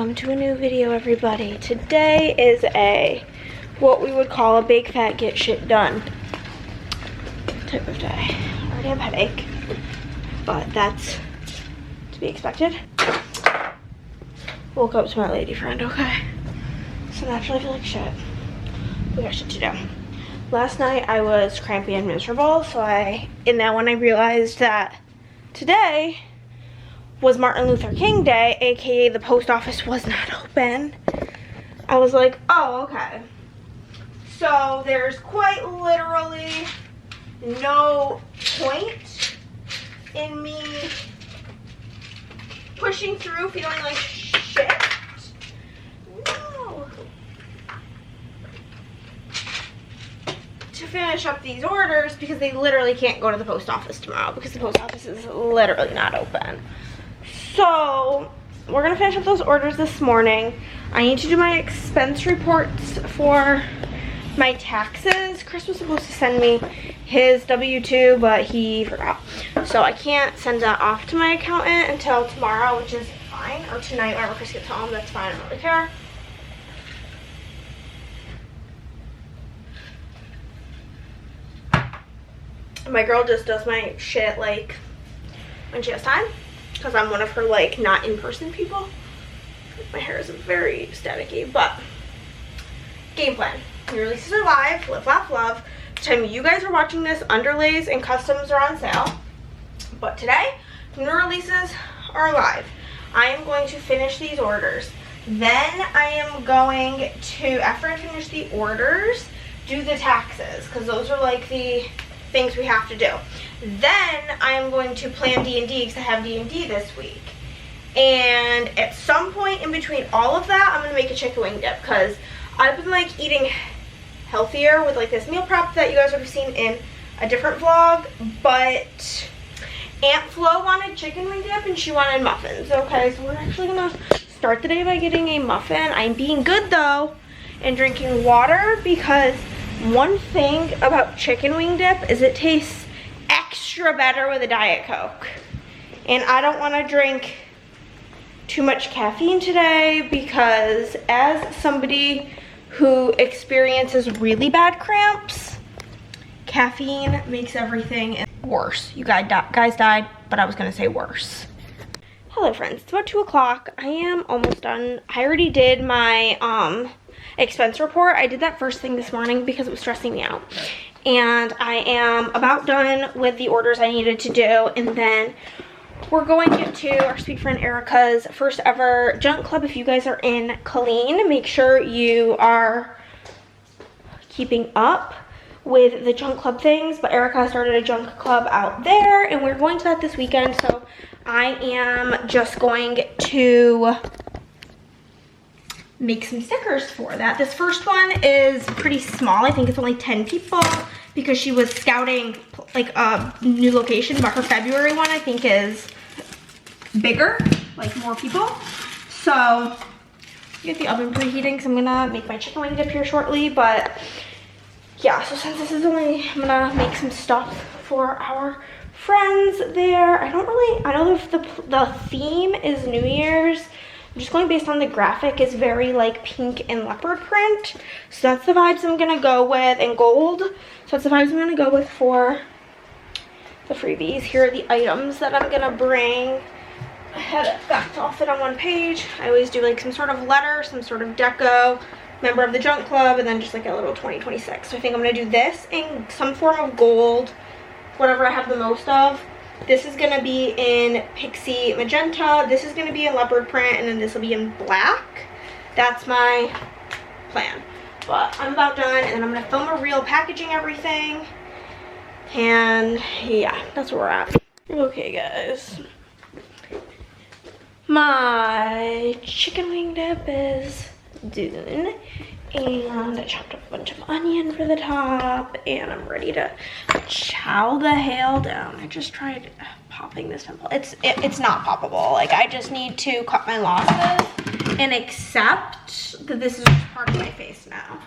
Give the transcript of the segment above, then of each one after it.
Welcome to a new video, everybody. Today is what we would call a big fat get shit done type of day. I already have a headache, but that's to be expected. Woke up to my lady friend, okay? So naturally I feel like shit. We got shit to do. Last night I was crampy and miserable, so in that one I realized that today was Martin Luther King Day, aka the post office was not open. I was like, oh, okay. So there's quite literally no point in me pushing through feeling like shit. No. To finish up these orders because they literally can't go to the post office tomorrow because the post office is literally not open. So we're gonna finish up those orders this morning. I need to do my expense reports for my taxes. Chris was supposed to send me his W-2, but he forgot. So I can't send that off to my accountant until tomorrow, which is fine, or tonight whenever Chris gets home. That's fine, I don't really care. My girl just does my shit like when she has time, because I'm one of her like not in-person people. My hair is very staticky, but game plan. New releases are live, live, laugh, love. The time you guys are watching this, underlays and customs are on sale. But today, new releases are live. I am going to finish these orders. Then I am going to, after I finish the orders, do the taxes, because those are like the things we have to do. Then I am going to plan D&D because I have D&D this week. And at some point in between all of that, I'm going to make a chicken wing dip because I've been like eating healthier with like this meal prep that you guys would have seen in a different vlog. But Aunt Flo wanted chicken wing dip and she wanted muffins. Okay, so we're actually going to start the day by getting a muffin. I'm being good though and drinking water because one thing about chicken wing dip is it tastes extra better with a Diet Coke. And I don't want to drink too much caffeine today because as somebody who experiences really bad cramps, caffeine makes everything worse. You guys died, but I was going to say worse. Hello friends, it's about 2 o'clock. I am almost done. I already did my expense report. I did that first thing this morning because it was stressing me out. And I am about done with the orders I needed to do. And then we're going to our sweet friend Erica's first ever junk club. If you guys are in Colleen, make sure you are keeping up with the junk club things. But Erica started a junk club out there and we're going to that this weekend. So I am just going to make some stickers for that. This first one is pretty small. I think it's only 10 people because she was scouting like a new location, but her February one I think is bigger, like more people. So get the oven preheating because I'm gonna make my chicken wing dip here shortly. But yeah, so since this is only, I'm gonna make some stuff for our friends there. I know the theme is New Year's. I'm just going based on the graphic. Is very like pink and leopard print. So that's the vibes I'm gonna go with, and gold. So that's the vibes I'm gonna go with for the freebies. Here are the items that I'm gonna bring. I had it backed off it on one page. I always do like some sort of letter, some sort of deco, member of the junk club, and then just like a little 2026. So I think I'm gonna do this in some form of gold, whatever I have the most of. This is gonna be in Pixie Magenta. This is gonna be in leopard print, and then this will be in black. That's my plan. But I'm about done, and then I'm gonna film a reel packaging everything. And yeah, that's where we're at. Okay guys. My chicken wing dip is done. And I chopped up a bunch of onion for the top, and I'm ready to chow the hell down. I just tried popping this pimple. It's not poppable. Like I just need to cut my losses and accept that this is just part of my face now.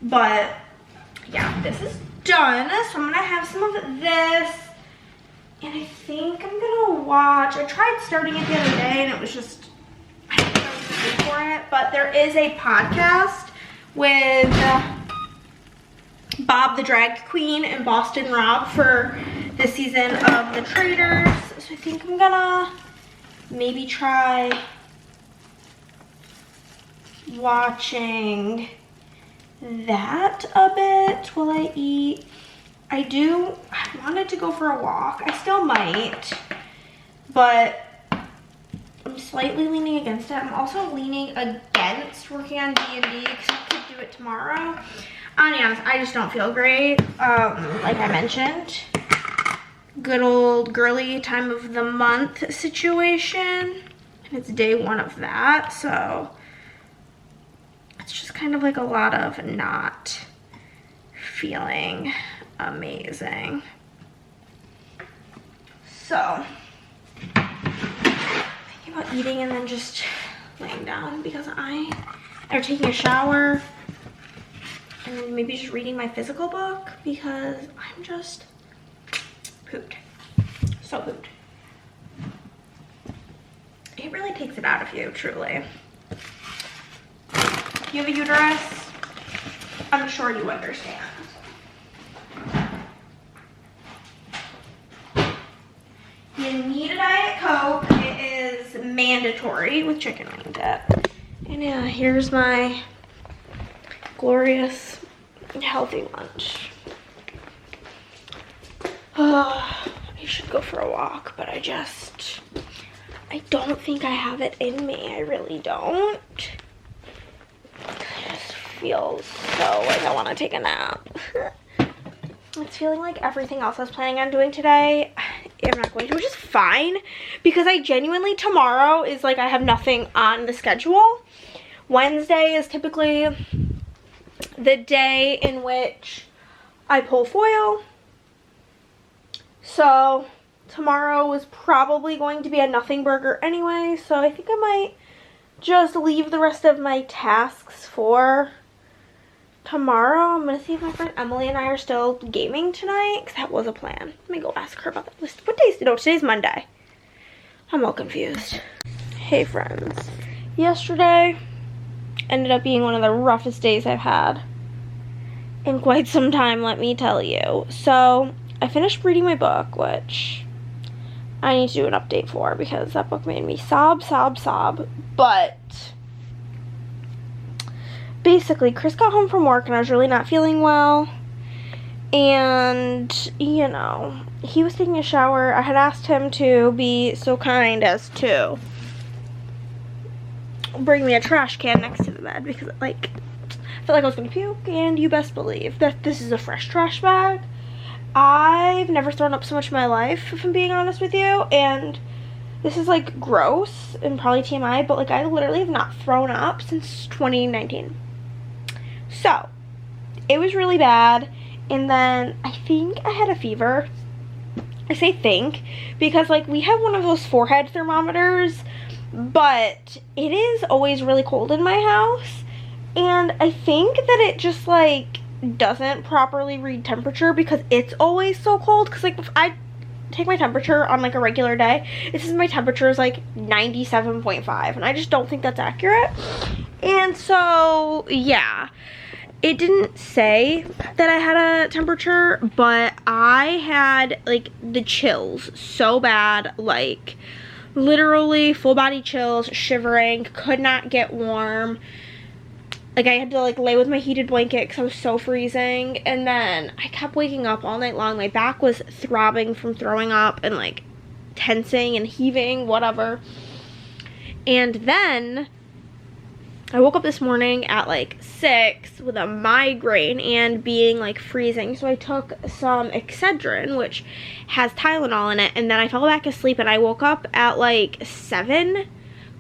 But yeah, this is done. So I'm gonna have some of this, and I think I'm gonna watch. I tried starting it the other day, and it was just, I don't know what to on it, but there is a podcast with Bob the Drag Queen and Boston Rob for this season of The Traitors. So I think I'm gonna maybe try watching that a bit while I eat. I wanted to go for a walk. I still might, but I'm slightly leaning against it. I'm also leaning against working on D&D because I could do it tomorrow. I'll be honest, I just don't feel great. Like I mentioned, good old girly time of the month situation, and it's day 1 of that, so it's just kind of like a lot of not feeling amazing. So thinking about eating and then just laying down because or taking a shower and then maybe just reading my physical book because I'm just pooped. So pooped. It really takes it out of you, truly. If you have a uterus, I'm sure you understand. You need a Diet Coke. It is mandatory with chicken wing dip. And yeah, here's my glorious healthy lunch. I should go for a walk, but I don't think I have it in me. I really don't. It just feels so like I want to take a nap. It's feeling like everything else I was planning on doing today, I'm not going to, which is fine because I genuinely, tomorrow is like I have nothing on the schedule. Wednesday is typically the day in which I pull foil. So tomorrow is probably going to be a nothing burger anyway, so I think I might just leave the rest of my tasks for tomorrow. I'm gonna see if my friend Emily and I are still gaming tonight, because that was a plan. Let me go ask her about that. What day is it? No, today's Monday. I'm all confused. Hey friends. Yesterday ended up being one of the roughest days I've had in quite some time, let me tell you. So I finished reading my book, which I need to do an update for because that book made me sob. But basically, Chris got home from work and I was really not feeling well. And, you know, he was taking a shower. I had asked him to be so kind as to bring me a trash can next to the bed because, like, I felt like I was going to puke. And you best believe that this is a fresh trash bag. I've never thrown up so much in my life, if I'm being honest with you, and this is like gross and probably TMI, but like I literally have not thrown up since 2019. So it was really bad, and then I think I had a fever. I say think because like we have one of those forehead thermometers, but it is always really cold in my house, and I think that it just like doesn't properly read temperature because it's always so cold. Because like if I take my temperature on like a regular day, it says my temperature is like 97.5, and I just don't think that's accurate. And so yeah, it didn't say that I had a temperature, but I had like the chills so bad, like literally full body chills, shivering, could not get warm. Like, I had to, like, lay with my heated blanket because I was so freezing. And then I kept waking up all night long. My back was throbbing from throwing up and, like, tensing and heaving, whatever. And then I woke up this morning at, like, 6 with a migraine and being, like, freezing. So I took some Excedrin, which has Tylenol in it. And then I fell back asleep and I woke up at, like, 7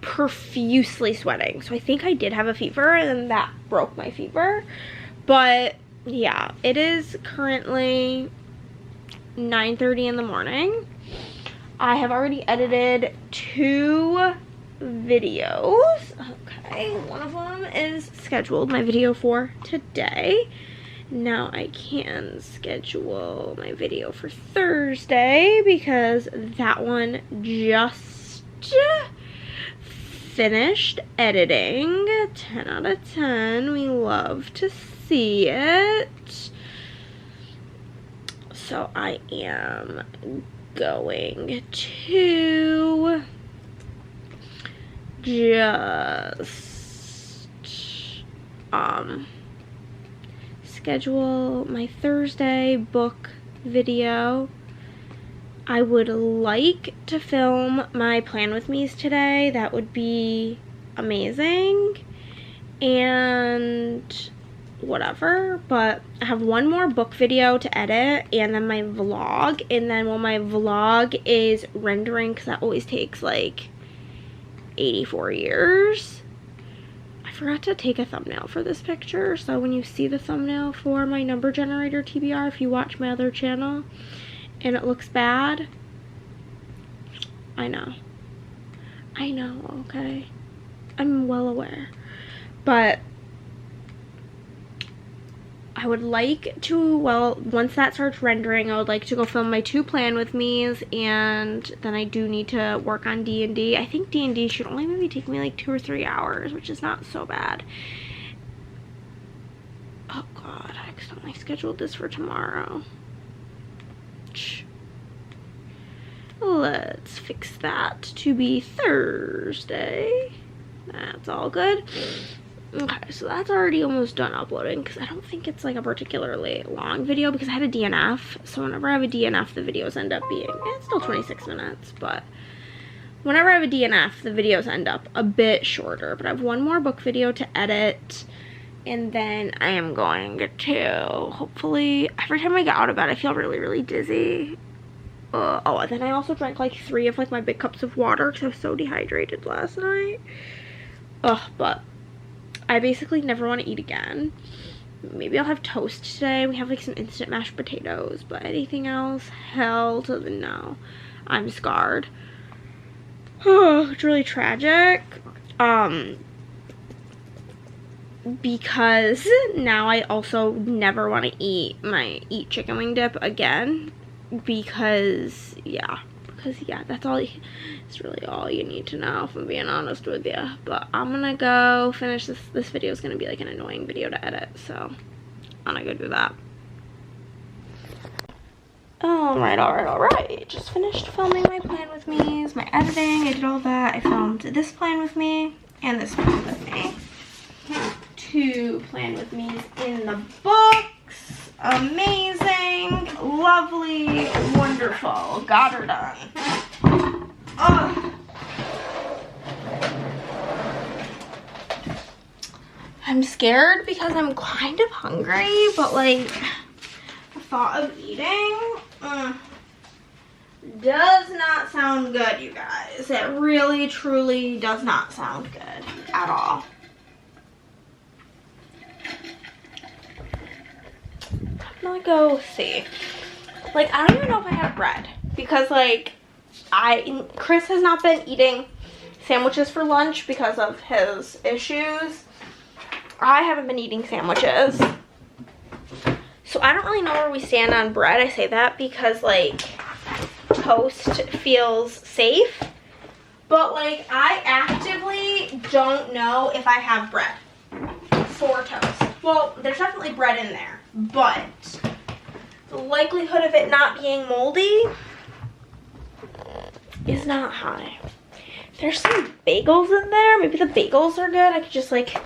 profusely sweating. So I think I did have a fever, and then that broke my fever. But yeah, it is currently 9:30 in the morning. I have already edited 2 videos. Okay, one of them is scheduled, my video for today. Now I can schedule my video for Thursday because that one just finished editing. 10 out of 10. We love to see it. So I am going to just schedule my Thursday book video. I would like to film my plan with me's today. That would be amazing. And whatever, but I have one more book video to edit and then my vlog, and then while my vlog is rendering, because that always takes like 84 years. I forgot to take a thumbnail for this picture, so when you see the thumbnail for my number generator TBR, if you watch my other channel and it looks bad, I know, okay, I'm well aware, but I would like to, well, once that starts rendering, I would like to go film my 2 plan with me's, and then I do need to work on D&D. I think D&D should only maybe take me like 2 or 3 hours, which is not so bad. Oh god, I accidentally scheduled this for tomorrow. Let's fix that to be Thursday. That's all good. Okay, so that's already almost done uploading, because I don't think it's like a particularly long video because I had a DNF. So whenever I have a DNF, the videos end up being, it's still 26 minutes, but whenever I have a DNF, the videos end up a bit shorter. But I have one more book video to edit, and then I am going to, hopefully, every time I get out of bed, I feel really, really dizzy. Oh, and then I also drank like 3 of like my big cups of water because I was so dehydrated last night. But I basically never want to eat again. Maybe I'll have toast today. We have like some instant mashed potatoes, but anything else, hell to the no. I'm scarred. It's really tragic. Because now I also never want to eat chicken wing dip again. Because yeah, that's all. It's really all you need to know, if I'm being honest with you. But I'm gonna go finish this. This video is gonna be like an annoying video to edit, so I'm gonna go do that. All right. Just finished filming my plan with me's, my editing. I did all that. I filmed this plan with me and this plan with me. 2 plan with me's in the books. Amazing, lovely, wonderful. Got her done. Ugh. I'm scared because I'm kind of hungry, but like the thought of eating does not sound good, you guys. It really, truly does not sound good at all. I'm gonna go see. Like, I don't even know if I have bread because like Chris has not been eating sandwiches for lunch because of his issues. I haven't been eating sandwiches. So I don't really know where we stand on bread. I say that because like toast feels safe, but like I actively don't know if I have bread for toast. Well, there's definitely bread in there, but the likelihood of it not being moldy is not high. There's some bagels in there. Maybe the bagels are good. I could just like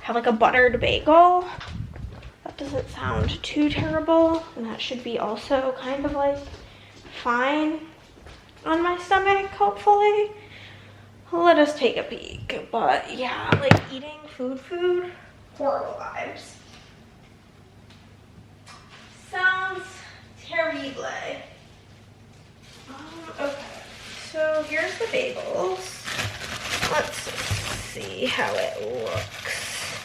have like a buttered bagel. That doesn't sound too terrible, and that should be also kind of like fine on my stomach, hopefully. Let us take a peek. But yeah, like eating food, horrible vibes. Sounds terrible. Okay, so here's the bagels. Let's see how it looks.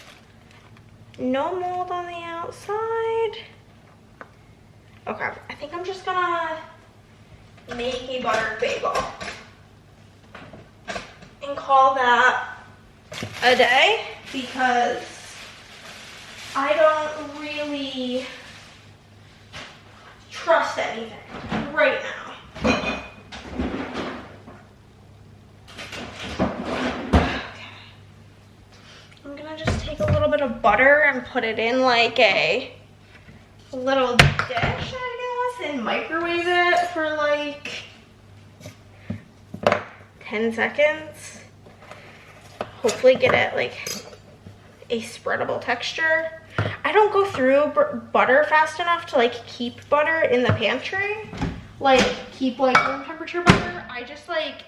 No mold on the outside. Okay, I think I'm just gonna make a buttered bagel and call that a day because I don't really trust anything right now. bit of butter and put it in like a little dish, I guess, and microwave it for like 10 seconds. Hopefully get it like a spreadable texture. I don't go through butter fast enough to like keep butter in the pantry, like keep like room temperature butter. I just like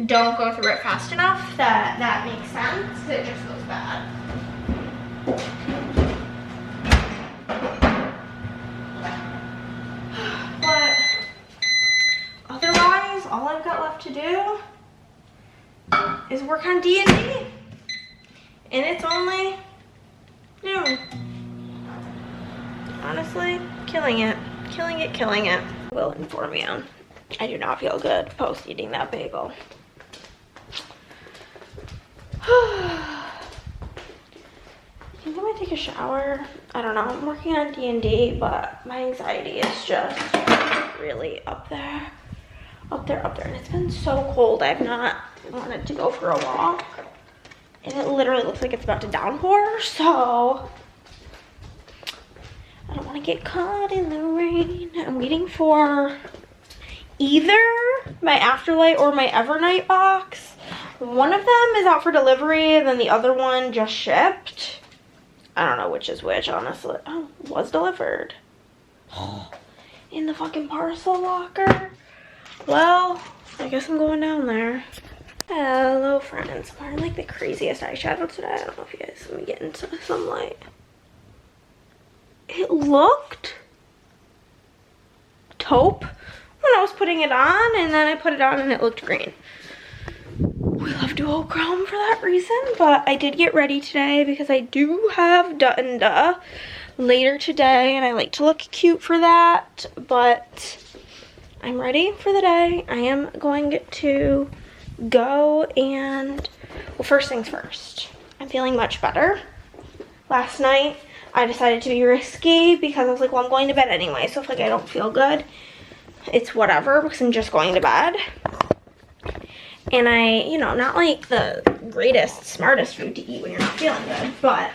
don't go through it fast enough that makes sense. It just goes bad. But otherwise, all I've got left to do is work on D&D, and it's only noon. Honestly, killing it. Will inform you, I do not feel good post eating that bagel. I think I might take a shower. I don't know, I'm working on D&D, but my anxiety is just really up there. And it's been so cold, I've not wanted to go for a walk. And it literally looks like it's about to downpour, so I don't want to get caught in the rain. I'm waiting for either my Afterlight or my Evernight box. One of them is out for delivery, and then the other one just shipped. I don't know which is which, honestly. Oh, was delivered. In the fucking parcel locker. Well, I guess I'm going down there. Hello, friends. I'm wearing like the craziest eyeshadow today. I don't know if you guys let me get into the sunlight. It looked taupe when I was putting it on, and then I put it on and it looked green. We love duochrome for that reason, but I did get ready today because I do have da later today, and I like to look cute for that, but I'm ready for the day. I am going to go and, well, first things first, I'm feeling much better. Last night, I decided to be risky because I was like, well, I'm going to bed anyway, so if like I don't feel good, it's whatever because I'm just going to bed. And I, you know, not like the greatest, smartest food to eat when you're not feeling good, but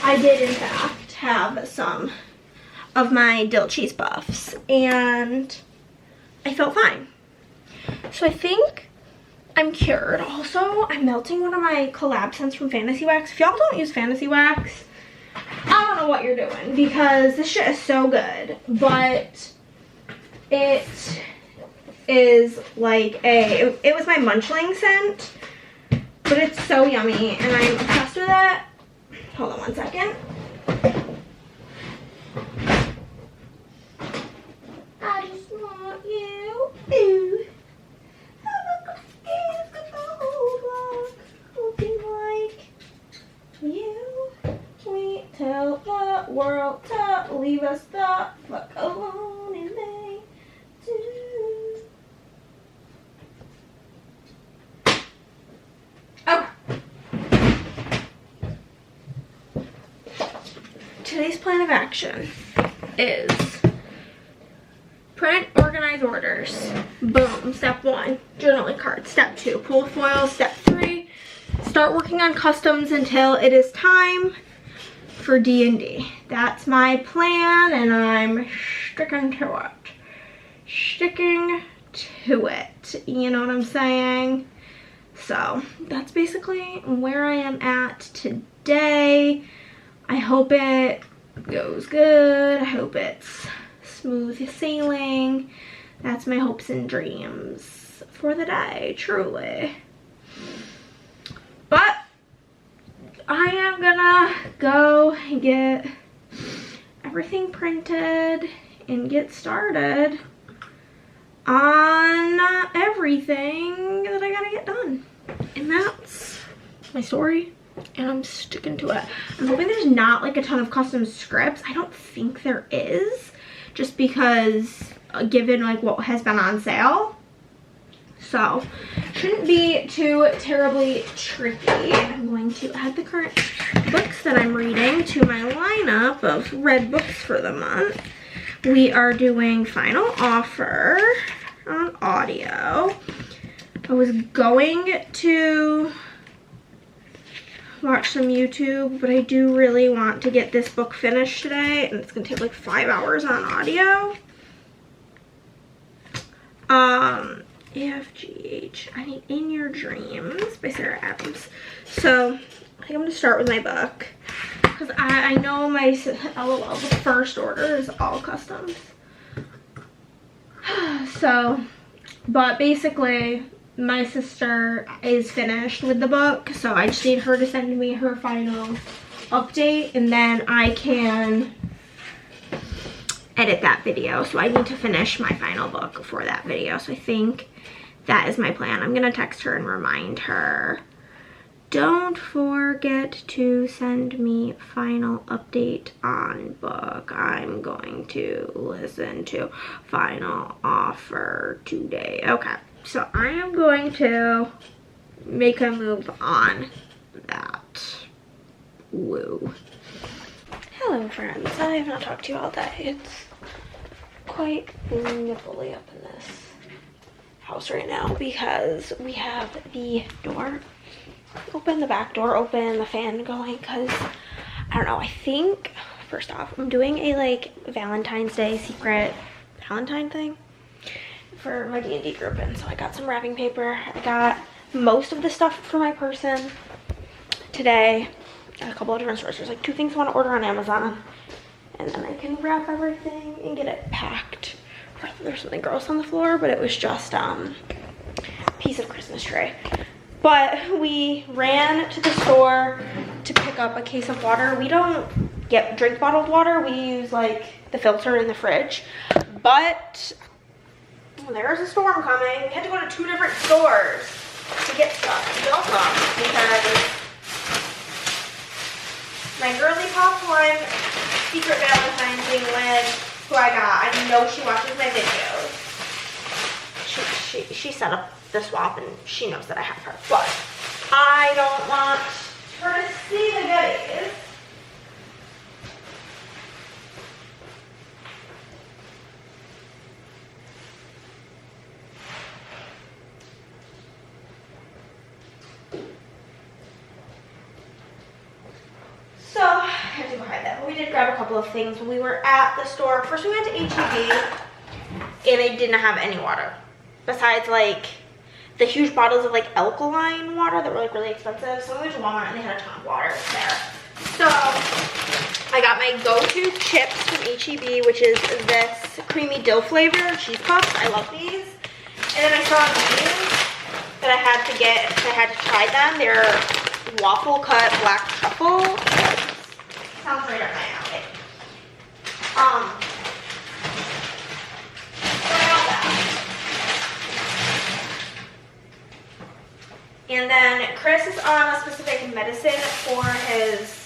I did in fact have some of my dill cheese puffs and I felt fine. So I think I'm cured. Also, I'm melting one of my collab scents from Fantasy Wax. If y'all don't use Fantasy Wax, I don't know what you're doing because this shit is so good, but it is like it was my munchling scent, but it's so yummy and I'm obsessed with it. Hold on one second. I just want you. Ooh. You. Wait till the world to leave us the fuck alone and they do. Okay. Today's plan of action is print, organize orders. Boom. Step 1, journaling cards. Step 2, pull foil. Step 3, start working on customs until it is time for D&D. That's my plan, and I'm sticking to it. You know what I'm saying? So that's basically where I am at today. I hope it goes good. I hope it's smooth sailing. That's my hopes and dreams for the day, truly. But I am gonna go and get everything printed and get started on everything that I gotta get done. And that's my story, and I'm sticking to it. I'm hoping there's not like a ton of custom scripts. I don't think there is, just because given like what has been on sale. So shouldn't be too terribly tricky. I'm going to add the current books that I'm reading to my lineup of read books for the month. We are doing Final Offer on audio. I was going to watch some YouTube, but I do really want to get this book finished today, and it's gonna take like 5 hours on audio. AFGH, I need In Your Dreams by Sarah Adams. So I think I'm gonna start with my book, because I know my, LOL, the first order is all customs. So, but basically my sister is finished with the book, so I just need her to send me her final update, and then I can edit that video. So I need to finish my final book for that video. So I think that is my plan. I'm gonna text her and remind her, don't forget to send me final update on book. I'm going to listen to final offer today. Okay, so I am going to make a move on that. Woo. Hello friends, I have not talked to you all day. It's quite nipply up in this house right now because we have the door open, the back door open, the fan going, because I don't know, I think first off I'm doing a like Valentine's Day secret Valentine thing for my D&D group, and so I got some wrapping paper. I got most of the stuff for my person today at a couple of different stores. There's like 2 things I want to order on Amazon, and then I can wrap everything and get it packed. There's something gross on the floor, but it was just piece of Christmas tree. But we ran to the store to pick up a case of water. We don't drink bottled water. We use like the filter in the fridge. But there's a storm coming. We had to go to 2 different stores to get stuff. Welcome, because my girly pop one secret Valentine thing with who I got. I know she watches my videos. She set up the swap, and she knows that I have her, but I don't want her to see the goodies. So I have to go hide that, but we did grab a couple of things when we were at the store. First we went to H-E-B, and they didn't have any water besides like the huge bottles of like alkaline water that were like really expensive. So we went to Walmart and they had a ton of water there. So I got my go-to chips from H-E-B, which is this creamy dill flavor cheese puffs. I love these. And then I saw these that I had to get, I had to try them. They're waffle cut black truffle. Sounds right up my alley. And then Chris is on a specific medicine for his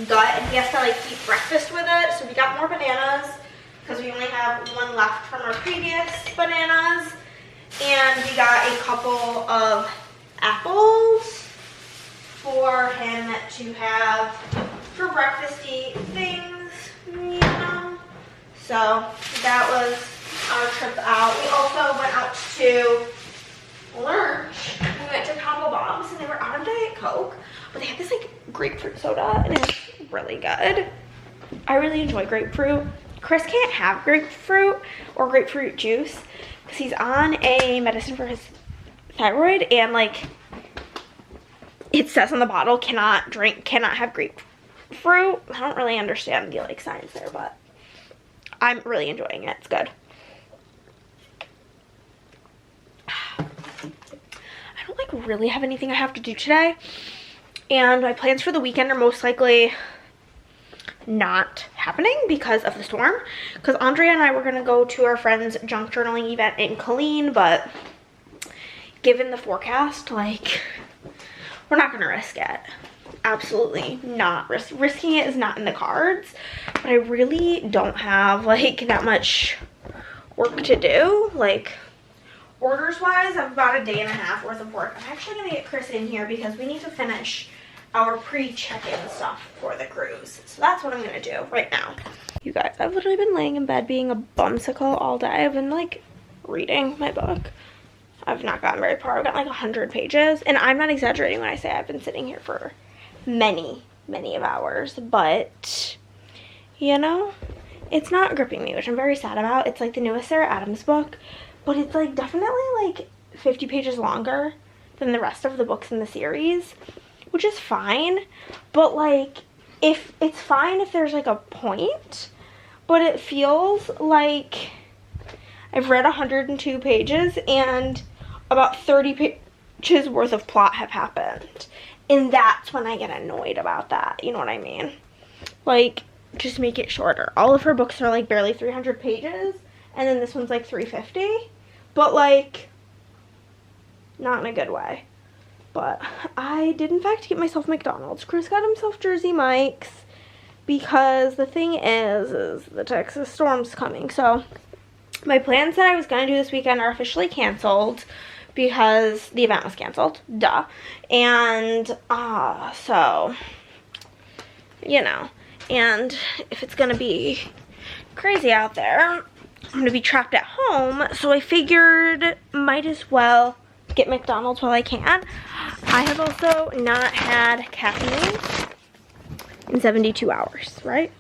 gut, and he has to like eat breakfast with it. So we got more bananas because we only have 1 left from our previous bananas. And we got a couple of apples for him to have for breakfasty things, you know. So that was our trip out. We also went out to lunch. We went to Combo Bob's and they were out of Diet Coke, but they had this like grapefruit soda and it's really good. I really enjoy grapefruit. Chris can't have grapefruit or grapefruit juice because he's on a medicine for his thyroid, and like it says on the bottle cannot have grapefruit. I don't really understand the like science there, but I'm really enjoying it. It's good. I don't like really have anything I have to do today, and my plans for the weekend are most likely not happening because of the storm, because Andrea and I were going to go to our friend's junk journaling event in Colleen, but given the forecast, like, we're not going to risk it. Absolutely not. Risking it is not in the cards, but I really don't have like that much work to do. Like, orders wise, I've about a day and a half worth of work. I'm actually going to get Chris in here because we need to finish our pre-check-in stuff for the cruise. So that's what I'm gonna do right now. You guys, I've literally been laying in bed being a bumsicle all day. I've been like reading my book. I've not gotten very far. I've got like 100 pages, and I'm not exaggerating when I say I've been sitting here for many of hours, but you know, it's not gripping me, which I'm very sad about. It's like the newest Sarah Adams book, but it's like definitely like 50 pages longer than the rest of the books in the series, which is fine, but like, if it's fine if there's like a point, but it feels like I've read 102 pages and about 30 pages worth of plot have happened, and that's when I get annoyed about that, you know what I mean? Like, just make it shorter. All of her books are like barely 300 pages, and then this one's like 350, but like, not in a good way. But I did in fact get myself McDonald's. Chris got himself Jersey Mike's because the thing is the Texas storm's coming. So my plans that I was going to do this weekend are officially canceled because the event was canceled. Duh. And so, you know, and if it's going to be crazy out there, I'm going to be trapped at home. So I figured might as well get McDonald's while I can. I have also not had caffeine in 72 hours, right?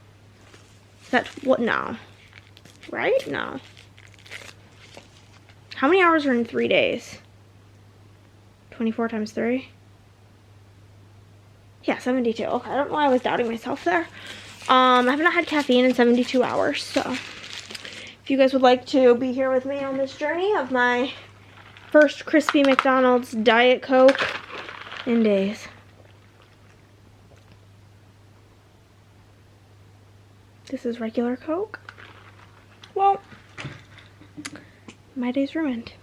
That's what? No. Right? No. How many hours are in 3 days? 24 times 3? Yeah, 72. Okay, I don't know why I was doubting myself there. I have not had caffeine in 72 hours, so if you guys would like to be here with me on this journey of my first crispy McDonald's Diet Coke in days. This is regular Coke? Well, my day's ruined.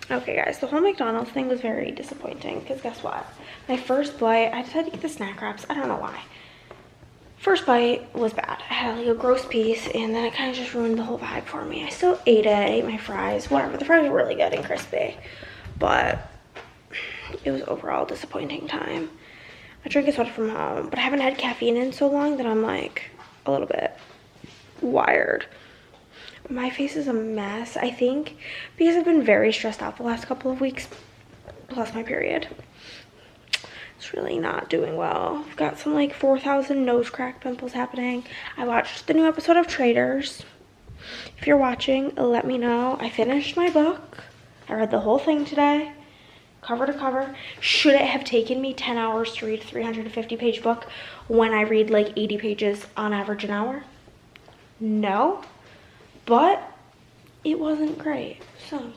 Okay guys, the whole McDonald's thing was very disappointing because guess what? My first bite, I decided to get the snack wraps. I don't know why. First bite was bad. I had like a gross piece and then it kind of just ruined the whole vibe for me. I still ate it, I ate my fries, whatever. The fries were really good and crispy, but it was overall a disappointing time. I drank a soda from home, but I haven't had caffeine in so long that I'm like a little bit wired. My face is a mess, I think, because I've been very stressed out the last couple of weeks, plus my period. It's really not doing well. I've got some like 4,000 nose crack pimples happening. I watched the new episode of Traitors. If you're watching, let me know. I finished my book. I read the whole thing today, cover to cover. Should it have taken me 10 hours to read a 350-page book when I read like 80 pages on average an hour? No, but it wasn't great. So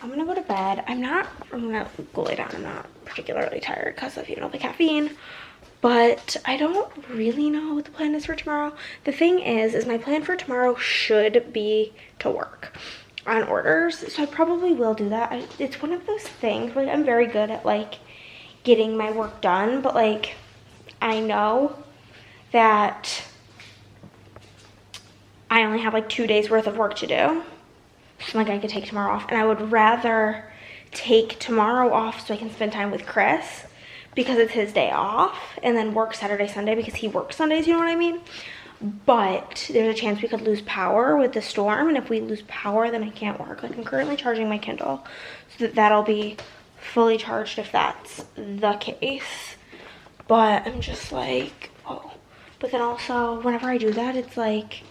I'm gonna go to bed. I'm gonna go lay down. I'm not particularly tired because of, you know, the caffeine, but I don't really know what the plan is for tomorrow. The thing is my plan for tomorrow should be to work on orders, so I probably will do that. It's one of those things where I'm very good at like getting my work done, but like I know that I only have like 2 days worth of work to do. So like I could take tomorrow off, and I would rather take tomorrow off so I can spend time with Chris because it's his day off, and then work Saturday, Sunday because he works Sundays, you know what I mean? But there's a chance we could lose power with the storm, and if we lose power then I can't work. Like I'm currently charging my Kindle so that'll be fully charged if that's the case. But I'm just like, oh. But then also whenever I do that, it's like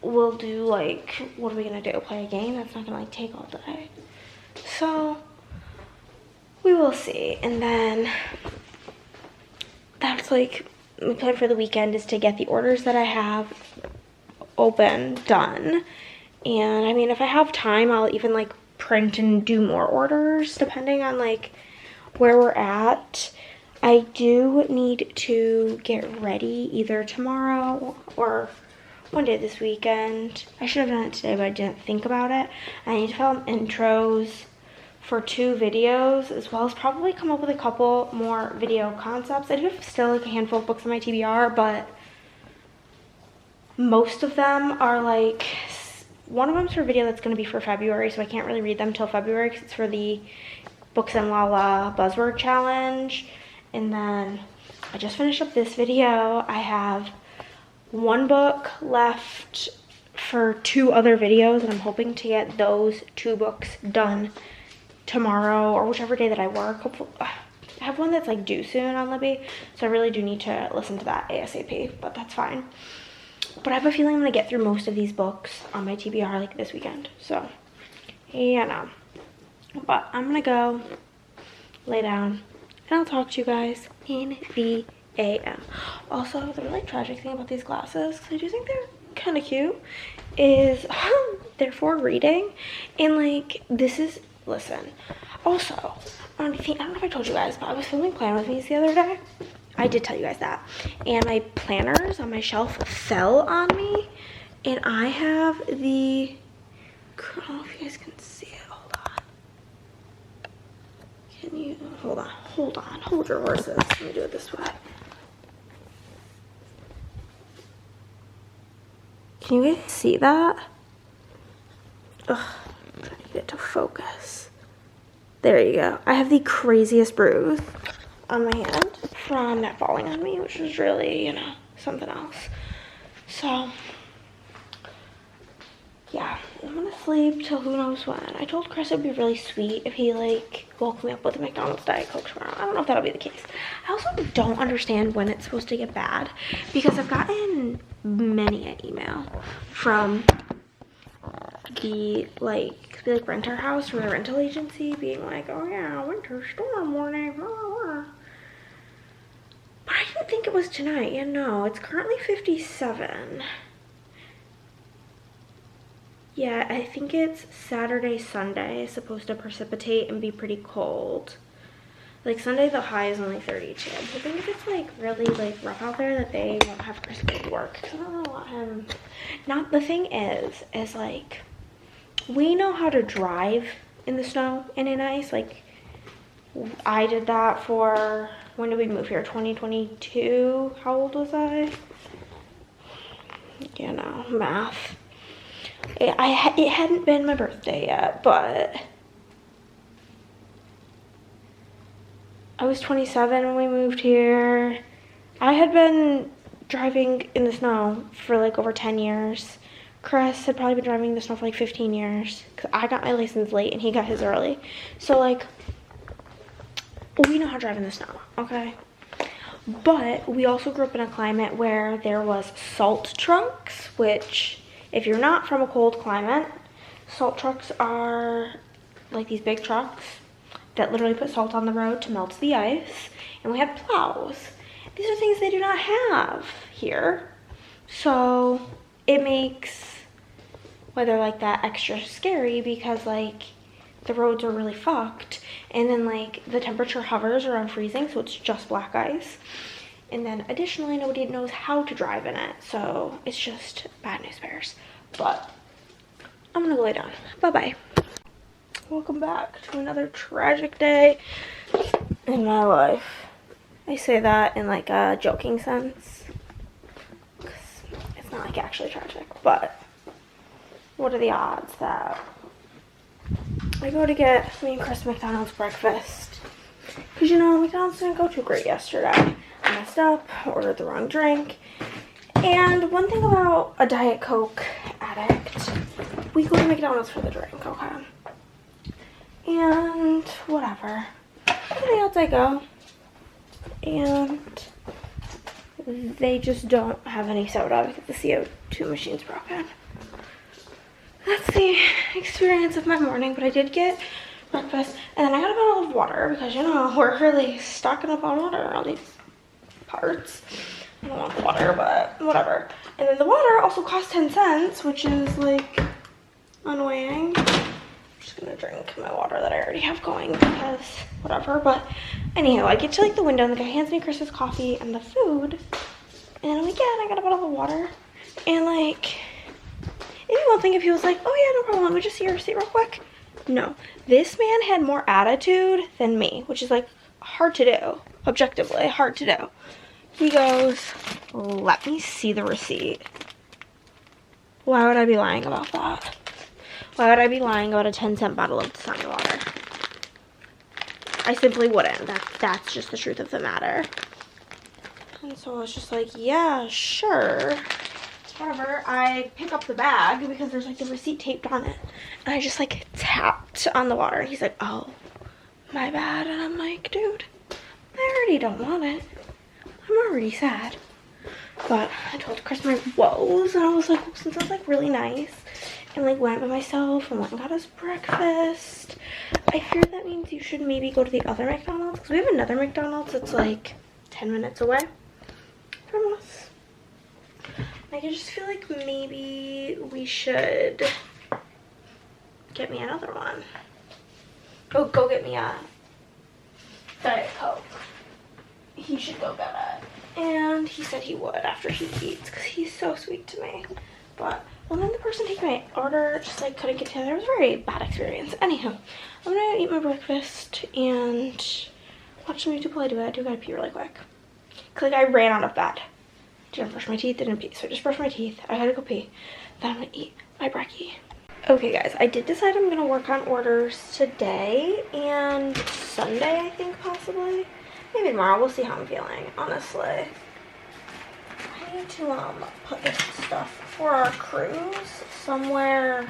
we'll do like, what are we gonna do? Play a game? That's not gonna like take all day. So we will see. And then that's like my plan for the weekend is to get the orders that I have open done. And I mean, if I have time, I'll even like print and do more orders depending on like where we're at. I do need to get ready either tomorrow or one day this weekend. I should have done it today, but I didn't think about it. I need to film intros for 2 videos, as well as probably come up with a couple more video concepts. I do have still like a handful of books on my TBR, but most of them are like, one of them's for a video that's going to be for February, so I can't really read them till February because it's for the Books and Lala Buzzword Challenge. And then I just finished up this video. I have 1 book left for 2 other videos, and I'm hoping to get those 2 books done tomorrow or whichever day that I work. Hopefully, I have one that's like due soon on Libby, so I really do need to listen to that ASAP, but that's fine. But I have a feeling I'm gonna get through most of these books on my TBR like this weekend, so yeah, no. But I'm gonna go lay down and I'll talk to you guys in the AM. Also, the really tragic thing about these glasses, because I do think they're kind of cute, is they're for reading, and like this is, listen, also I don't know if I told you guys, but I was filming Plan With Me's the other day. I did tell you guys that, and my planners on my shelf fell on me, and I have the, I don't know if you guys can see it. Hold on, can you hold your horses, let me do it this way. Can you guys see that? Ugh, I'm trying to get it to focus. There you go. I have the craziest bruise on my hand from that falling on me, which was really, you know, something else. So, yeah, I'm gonna sleep till who knows when. I told Chris it'd be really sweet if he, like, woke me up with a McDonald's Diet Coke tomorrow. I don't know if that'll be the case. I also don't understand when it's supposed to get bad, because I've gotten many an email from the like renter house, from the rental agency, being like, oh yeah, winter storm warning, blah, blah, blah. But I didn't think it was tonight. Yeah, no, it's currently 57. Yeah, I think it's Saturday, Sunday. It's supposed to precipitate and be pretty cold. Like Sunday, the high is only 32. I'm hoping if it's like really like rough out there that they won't have Chris go to work, because I don't really want him. Not, the thing is like, we know how to drive in the snow and in ice. Like, I did that for, when did we move here? 2022. How old was I? You know, math. It hadn't been my birthday yet, but I was 27 when we moved here. I had been driving in the snow for like over 10 years. Chris had probably been driving in the snow for like 15 years. Because I got my license late and he got his early. So like, we know how to drive in the snow, okay? But we also grew up in a climate where there was salt trucks, which, if you're not from a cold climate, salt trucks are like these big trucks that literally put salt on the road to melt the ice. And we had plows. These are things they do not have here. So it makes weather like that extra scary, because like the roads are really fucked. And then like the temperature hovers around freezing, so it's just black ice. And then additionally, nobody knows how to drive in it. So it's just bad news bears. But I'm gonna go lay down. Bye-bye. Welcome back to another tragic day in my life. I say that in like a joking sense, because it's not like actually tragic, but what are the odds that I go to get me and Chris McDonald's breakfast, because you know McDonald's didn't go too great yesterday. I messed up, ordered the wrong drink, and one thing about a Diet Coke addict, we go to McDonald's for the drink, okay? And whatever, what are the odds I go and they just don't have any soda because the CO2 machine's broken. That's the experience of my morning, but I did get breakfast, and then I got a bottle of water, because you know we're really stocking up on water around these parts. I don't want water, but whatever. And then the water also cost 10 cents, which is like annoying. I'm just gonna drink my water that I already have going, because whatever. But anyhow, I get to like the window, and the guy hands me Chris's coffee and the food, and I'm like, yeah, and I got a bottle of water. And like, if you won't think, if he was like, oh yeah, no problem, let me just see your receipt real quick. No, this man had more attitude than me, which is like hard to do, objectively hard to do. He goes, let me see the receipt. Why would I be lying about that? Why would I be lying about a 10-cent bottle of Dasani water? I simply wouldn't. That's just the truth of the matter. And so I was just like, yeah, sure. Whatever. I pick up the bag because there's like the receipt taped on it. And I just like tapped on the water. And he's like, oh, my bad. And I'm like, dude, I already don't want it. I'm already sad. But I told Chris my woes, and I was like, well, since I was like really nice and like went by myself and went and got us breakfast, I fear that means you should maybe go to the other McDonald's, because we have another McDonald's that's like 10 minutes away from us. Like, I just feel like maybe we should get me another one. Oh, go get me a Diet Coke. He should go get it. And he said he would after he eats, because he's so sweet to me. But, well, then the person taking my order just like couldn't get together. It was a very bad experience. Anyhow, I'm gonna eat my breakfast and watch some YouTube while I do it. I do gotta pee really quick. Cause like I ran out of bed. Didn't brush my teeth, didn't pee. So I just brushed my teeth. I gotta go pee. Then I'm gonna eat my brekkie. Okay guys, I did decide I'm gonna work on orders today and Sunday, I think, possibly. Maybe tomorrow. We'll see how I'm feeling, honestly. I need to put this stuff for our cruise somewhere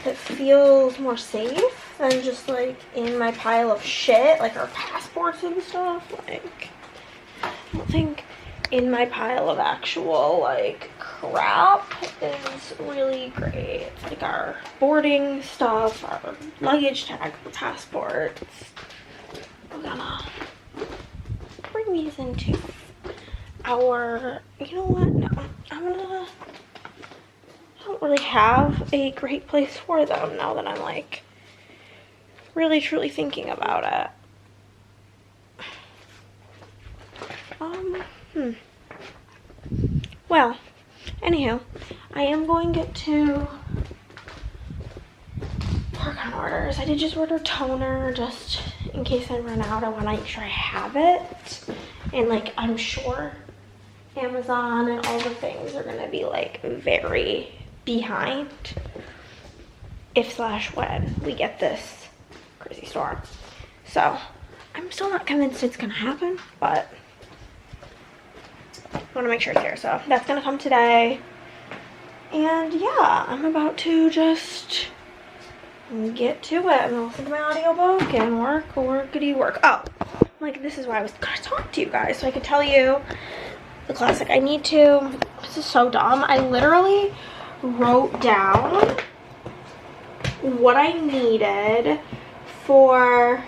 that feels more safe than just like in my pile of shit, like our passports and stuff. Like, I don't think in my pile of actual like crap is really great. It's like our boarding stuff, our luggage tag, our passports. We're gonna bring these into our, you know what, no, I don't really have a great place for them now that I'm like really truly thinking about it. Well, anyhow, I am going to work on orders. I did just order toner just in case I run out. I want to make sure I have it. And like, I'm sure Amazon and all the things are going to be like very behind if/when we get this crazy storm. So I'm still not convinced it's going to happen, but I want to make sure it's here. So that's going to come today. And yeah, I'm about to just get to it. I'm gonna listen to my audiobook and work. Oh, like, this is why I was gonna talk to you guys, so I could tell you the classic. This is so dumb. I literally wrote down what I needed for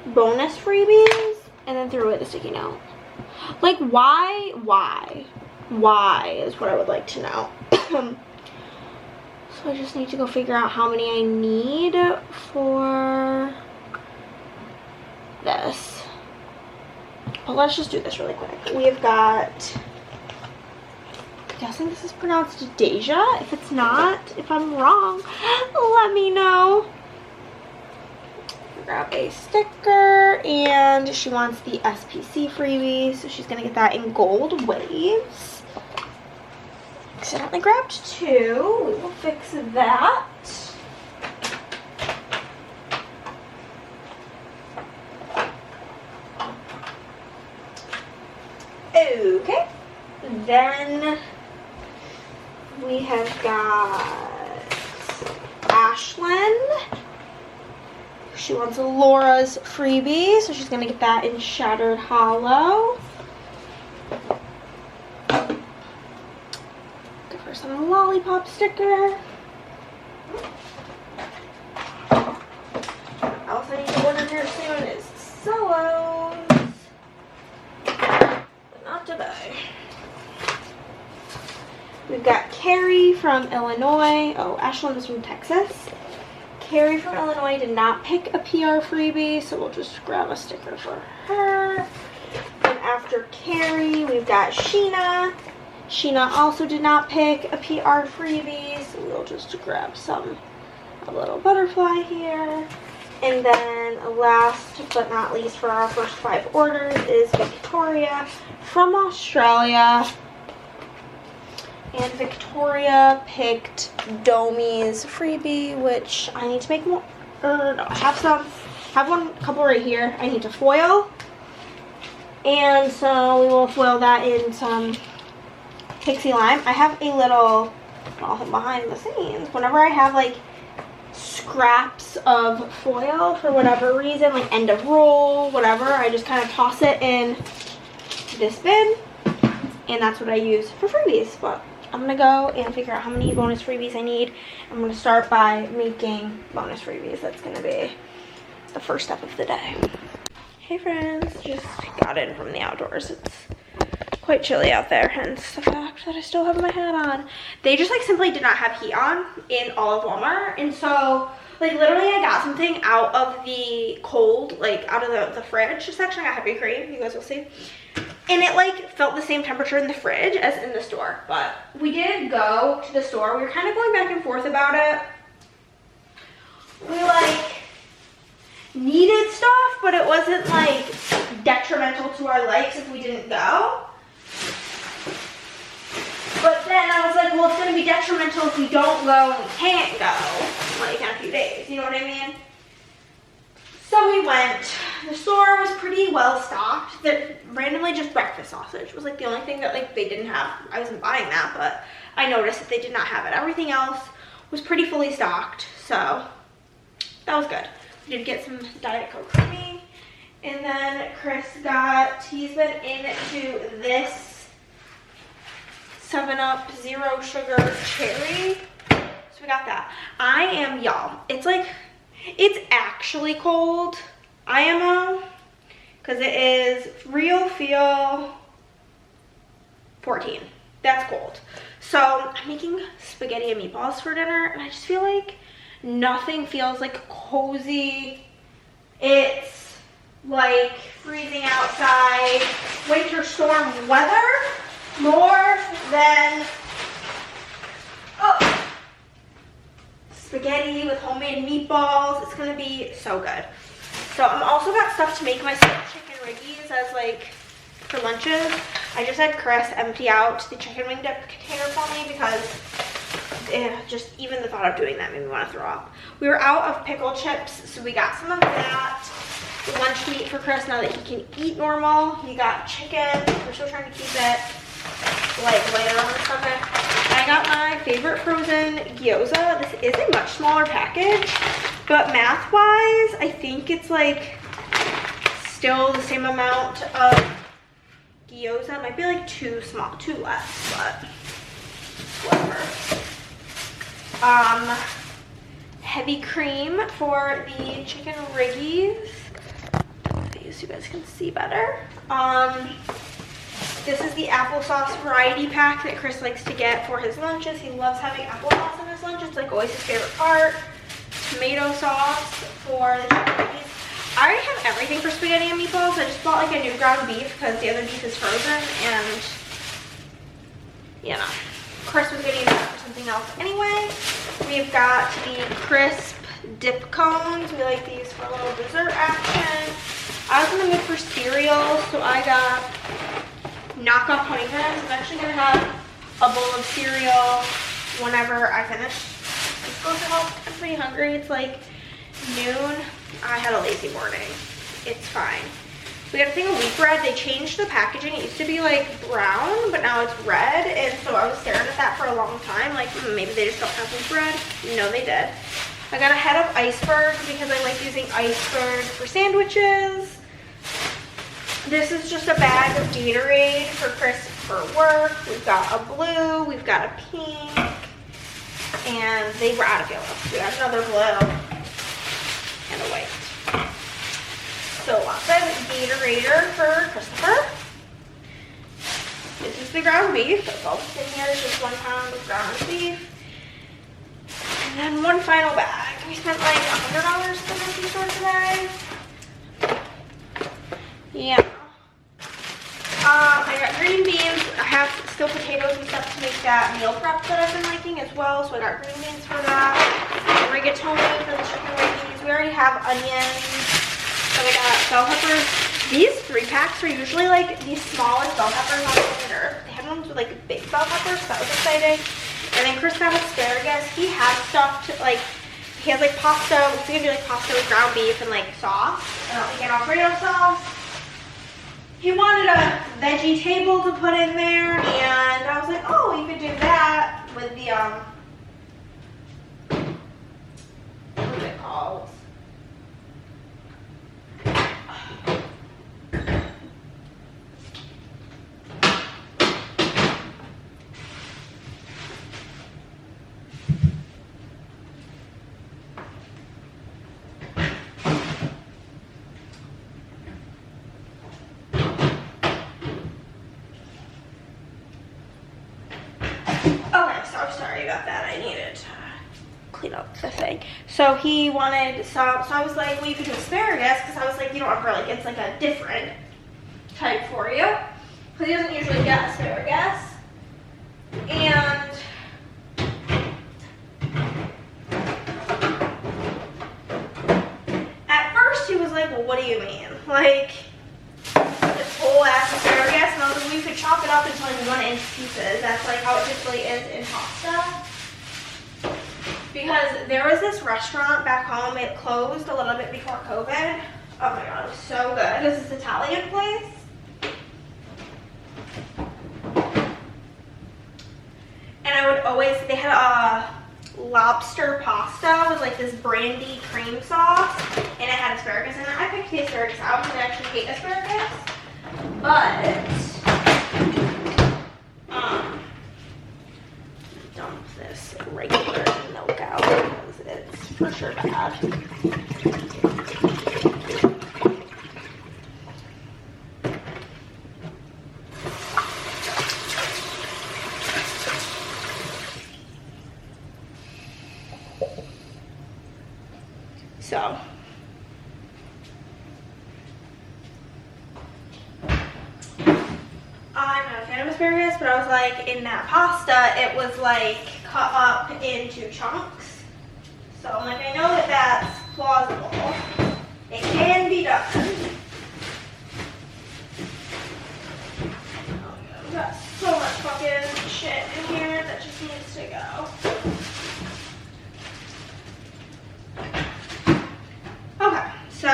bonus freebies and then threw away the sticky note. Like, why is what I would like to know. So I just need to go figure out how many I need for this. But let's just do this really quick. We've got, I'm guessing this is pronounced Deja. If it's not, if I'm wrong, let me know. Grab a sticker, and she wants the SPC freebie, so she's gonna get that in gold waves. Accidentally grabbed 2. We will fix that. Okay. Then we have got Ashlyn. She wants a Laura's freebie, so she's gonna get that in Shattered Hollow. Give her some lollipop sticker. Else I need to order here soon is Solos, but not today. We've got Carrie from Illinois. Oh, Ashlyn is from Texas. Carrie from Illinois did not pick a PR freebie, so we'll just grab a sticker for her. And after Carrie, we've got Sheena. Sheena also did not pick a PR freebie, so we'll just grab a little butterfly here. And then last but not least for our first 5 orders is Victoria from Australia. And Victoria picked Domi's freebie, which I need to make more. No, I have a couple right here. I need to foil. And so we will foil that in some Pixie Lime. I have a little, well, behind the scenes, whenever I have like scraps of foil for whatever reason, like end of roll, whatever. I just kind of toss it in this bin, and that's what I use for freebies. But I'm gonna go and figure out how many bonus freebies I need. I'm gonna start by making bonus freebies. That's gonna be the first step of the day. Hey friends, just got in from the outdoors. It's quite chilly out there, hence the fact that I still have my hat on. They just like simply did not have heat on in all of Walmart, and so like literally I got something out of the cold, like out of the fridge section. I got heavy cream, you guys will see, and it like felt the same temperature in the fridge as in the store. But we did go to the store. We were kind of going back and forth about it. We like needed stuff, but it wasn't like detrimental to our lives if we didn't go. But then I was like, well, it's going to be detrimental if we don't go and we can't go, like, in a few days. You know what I mean? So we went. The store was pretty well stocked. Randomly just breakfast sausage was, like, the only thing that, like, they didn't have. I wasn't buying that, but I noticed that they did not have it. Everything else was pretty fully stocked, so that was good. We did get some Diet Coke for me. And then Chris he's been into this 7-Up Zero Sugar Cherry. So we got that. I am, y'all, it's like, it's actually cold. IMO, because it is Real Feel 14. That's cold. So I'm making spaghetti and meatballs for dinner, and I just feel like nothing feels like cozy. It's like freezing outside, winter storm weather, more than spaghetti with homemade meatballs. It's gonna be so good. So I'm also got stuff to make myself chicken riggies as like for lunches. I just had Chris empty out the chicken wing dip container for me because just even the thought of doing that made me want to throw up. We were out of pickle chips, so we got some of that. Lunch meat for Chris now that he can eat normal. He got chicken. We're still trying to keep it like later on the stomach. I got my favorite frozen gyoza. This is a much smaller package, but math-wise, I think it's like still the same amount of gyoza. It might be like two less, but whatever. Heavy cream for the chicken riggies. So you guys can see better. This is the applesauce variety pack that Chris likes to get for his lunches. He loves having applesauce in his lunch. It's like always his favorite part. Tomato sauce for the chicken riggies. I already have everything for spaghetti and meatballs. I just bought like a new ground beef because the other beef is frozen, and you know, Chris was gonna use that for something else anyway. We've got the crisp dip cones. We like these for a little dessert action. I was in the mood for cereal, so I got knockoff honey buns. I'm actually gonna have a bowl of cereal whenever I finish. It's supposed to help. I'm pretty hungry. It's like noon. I had a lazy morning. It's fine. We got a thing of wheat bread. They changed the packaging. It used to be like brown, but now it's red. And so I was staring at that for a long time. Like, maybe they just don't have wheat bread. No, they did. I got a head of iceberg because I like using iceberg for sandwiches. This is just a bag of Gatorade for Chris for work. We've got a blue, we've got a pink, and they were out of yellow. We got another blue and a white. So lots of Gatorade for Christopher. This is the ground beef. That's all that's in here. It's just 1 pound of ground beef. And then one final bag. We spent like $100 at the grocery store today. Yeah. I got green beans. I have still potatoes and stuff to make that meal prep that I've been liking as well. So I got green beans for that. Rigatoni for the chicken riggies. We already have onions. So we got bell peppers. These 3-packs are usually like the smallest bell peppers on planet Earth. They had ones with like big bell peppers, so that was exciting. And then Chris got asparagus. He has stuff to like, he has like pasta. It's gonna be like pasta with ground beef and like sauce. And we get Alfredo sauce. He wanted a veggie table to put in there, and I was like, oh, you could do that with the clean up the thing. So he wanted some, so I was like, well, you could do asparagus, because I was like, you don't ever, like, it's like a different type for you. Because he doesn't usually get asparagus. And at first he was like, well, what do you mean? Like, this whole ass asparagus? And I was like, well, you could chop it up into like 1-inch pieces. That's like how it typically is in pasta. Because there was this restaurant back home, it closed a little bit before COVID. Oh my god, it was so good. This is Italian place. And I would always, they had a lobster pasta with like this brandy cream sauce, and it had asparagus in it. I picked the asparagus out because I actually hate asparagus. But, dump this regular milk out because it's for sure bad. So, I'm not a fan of asparagus, but I was like, in that pasta, it was like cut up into chunks. So I'm like, I know that that's plausible. It can be done. Oh my god, we got so much fucking shit in here that just needs to go. Okay, so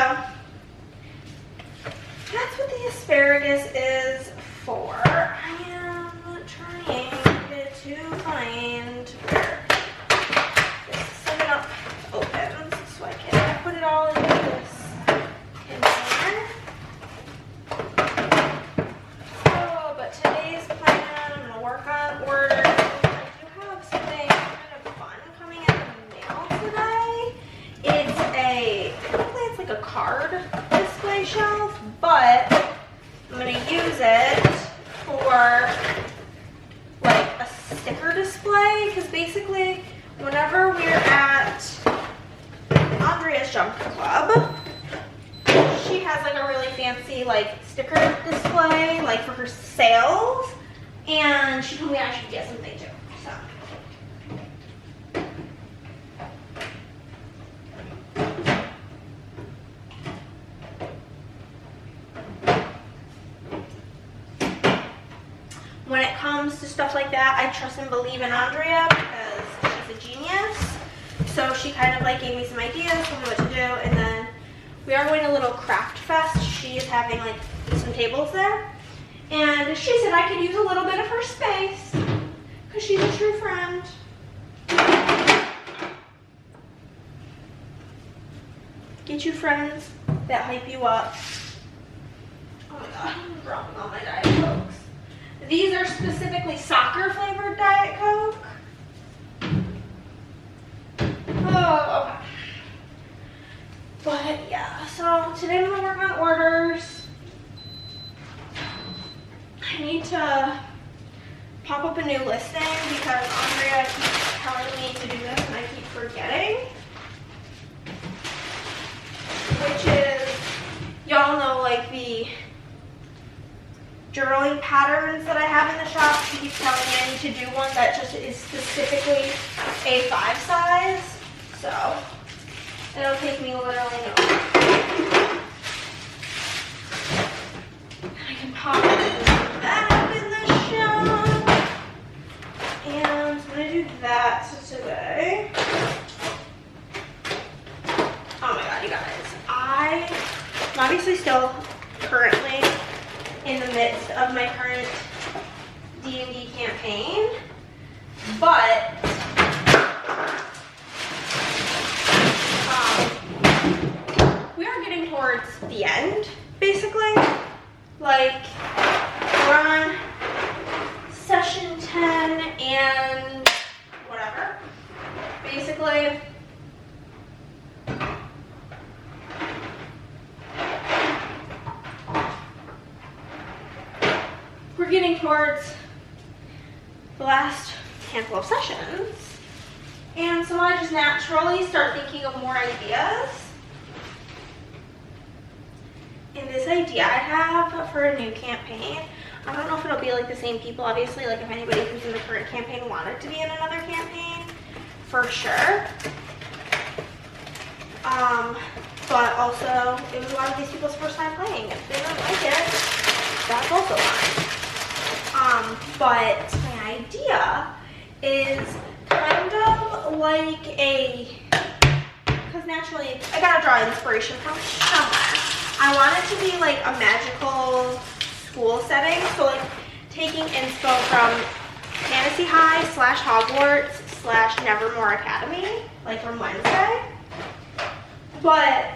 that's what the asparagus is for. I am trying to find where this 7-Up opens so I can put it all into this container. Oh, but today's plan, I'm gonna work on orders. I do have something kind of fun coming in the mail today. It's like a card display shelf, but I'm going to use it for like a sticker display, because basically whenever we're at Andrea's Junk Club, she has like a really fancy like sticker display like for her sales, and she told me I should get something too. So when it comes to stuff like that, I trust and believe in Andrea because she's a genius. So she kind of like gave me some ideas, told me what to do, and then we are going to a little craft fest. She is having like some tables there, and she said I could use a little bit of her space because she's a true friend. Get you friends that hype you up. Oh my god, I'm dropping all my Diet Cokes. These are specifically soccer flavored Diet Coke. Oh, okay. But yeah, so today I'm gonna work on orders. I need to pop up a new listing because Andrea keeps telling me to do this and I keep forgetting. Which is, y'all know like the journaling patterns that I have in the shop. She keeps telling me I need to do one that just is specifically A5 size. So it'll take me literally no time. I can pop that up in the shop. And I'm gonna do that today. Oh my god, you guys. I'm obviously still currently in the midst of my current D&D campaign, but we are getting towards the end, basically. Like, we're on session 10 and whatever. Basically, we're getting towards the last handful of sessions, And so I just naturally start thinking of more ideas. And this idea I have for a new campaign, I don't know if it'll be like the same people, obviously, like if anybody who's in the current campaign wanted to be in another campaign, for sure. But also, it was a lot of these people's first time playing. If they don't like it, that's also fine. But my idea is kind of like a, because naturally, I gotta draw inspiration from somewhere. I want it to be like a magical school setting. So like taking inspo from Fantasy High / Hogwarts / Nevermore Academy, like from Wednesday. But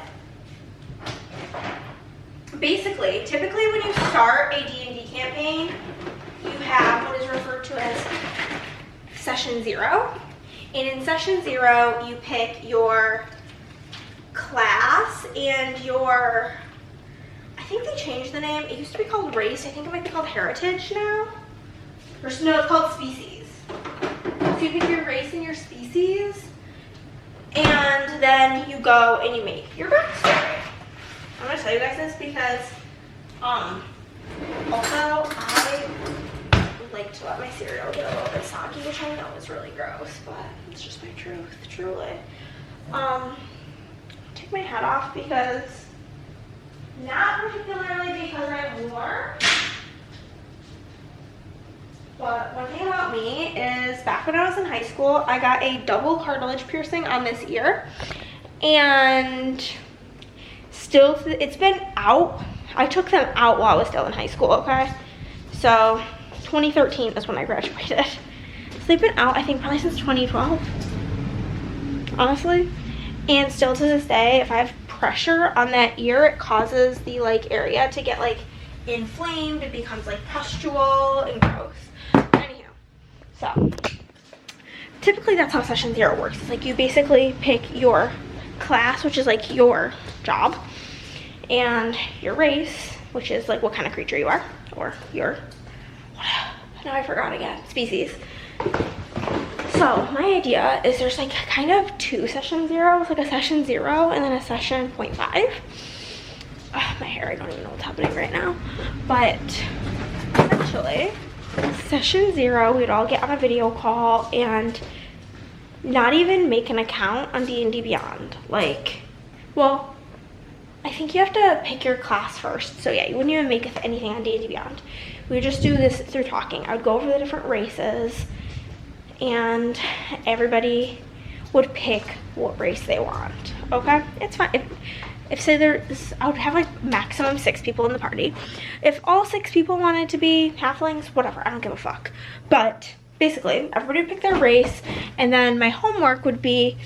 basically, typically when you start a D&D campaign, you have what is referred to as session 0. And in session 0, you pick your class and your, I think they changed the name. It used to be called race. I think it might be called heritage now. Or no, it's called species. So you pick your race and your species. And then you go and you make your backstory. I'm going to tell you guys this because also I like to let my cereal get a little bit soggy, which I know is really gross, but it's just my truth, truly. Take my hat off because, not particularly because I'm warm, but one thing about me is back when I was in high school, I got a double cartilage piercing on this ear, and still, it's been out. I took them out while I was still in high school, okay? So 2013 is when I graduated. So they've been out, I think, probably since 2012, honestly. And still to this day, if I have pressure on that ear, it causes the like area to get like inflamed. It becomes like pustule and gross. Anyhow, so typically that's how session 0 works. It's like you basically pick your class, which is like your job, and your race, which is like what kind of creature you are, or your, now I forgot again, species. So my idea is there's like kind of 2 session 0s, like a session 0 and then a session 0.5. My hair, I don't even know what's happening right now. But essentially, session 0, we'd all get on a video call and not even make an account on D&D Beyond. Like, well, I think you have to pick your class first. So yeah, you wouldn't even make anything on D&D Beyond. We would just do this through talking. I would go over the different races, and everybody would pick what race they want. Okay, it's fine. If say there's, I would have like maximum 6 people in the party. If all 6 people wanted to be halflings, whatever, I don't give a fuck. But basically, everybody would pick their race, and then my homework would be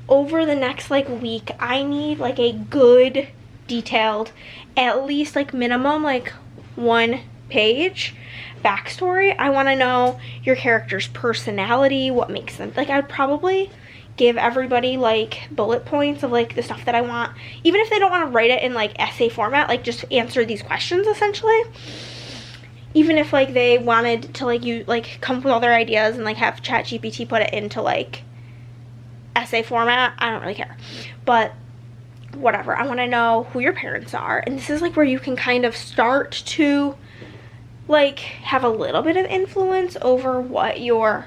over the next like week, I need like a good, detailed, at least like minimum like 1 page backstory. I want to know your character's personality, what makes them, like I would probably give everybody like bullet points of like the stuff that I want, even if they don't want to write it in like essay format, like just answer these questions essentially. Even if like they wanted to like you like come up with all their ideas and like have ChatGPT put it into like essay format, I don't really care. But whatever, I want to know who your parents are, and this is like where you can kind of start to like have a little bit of influence over what your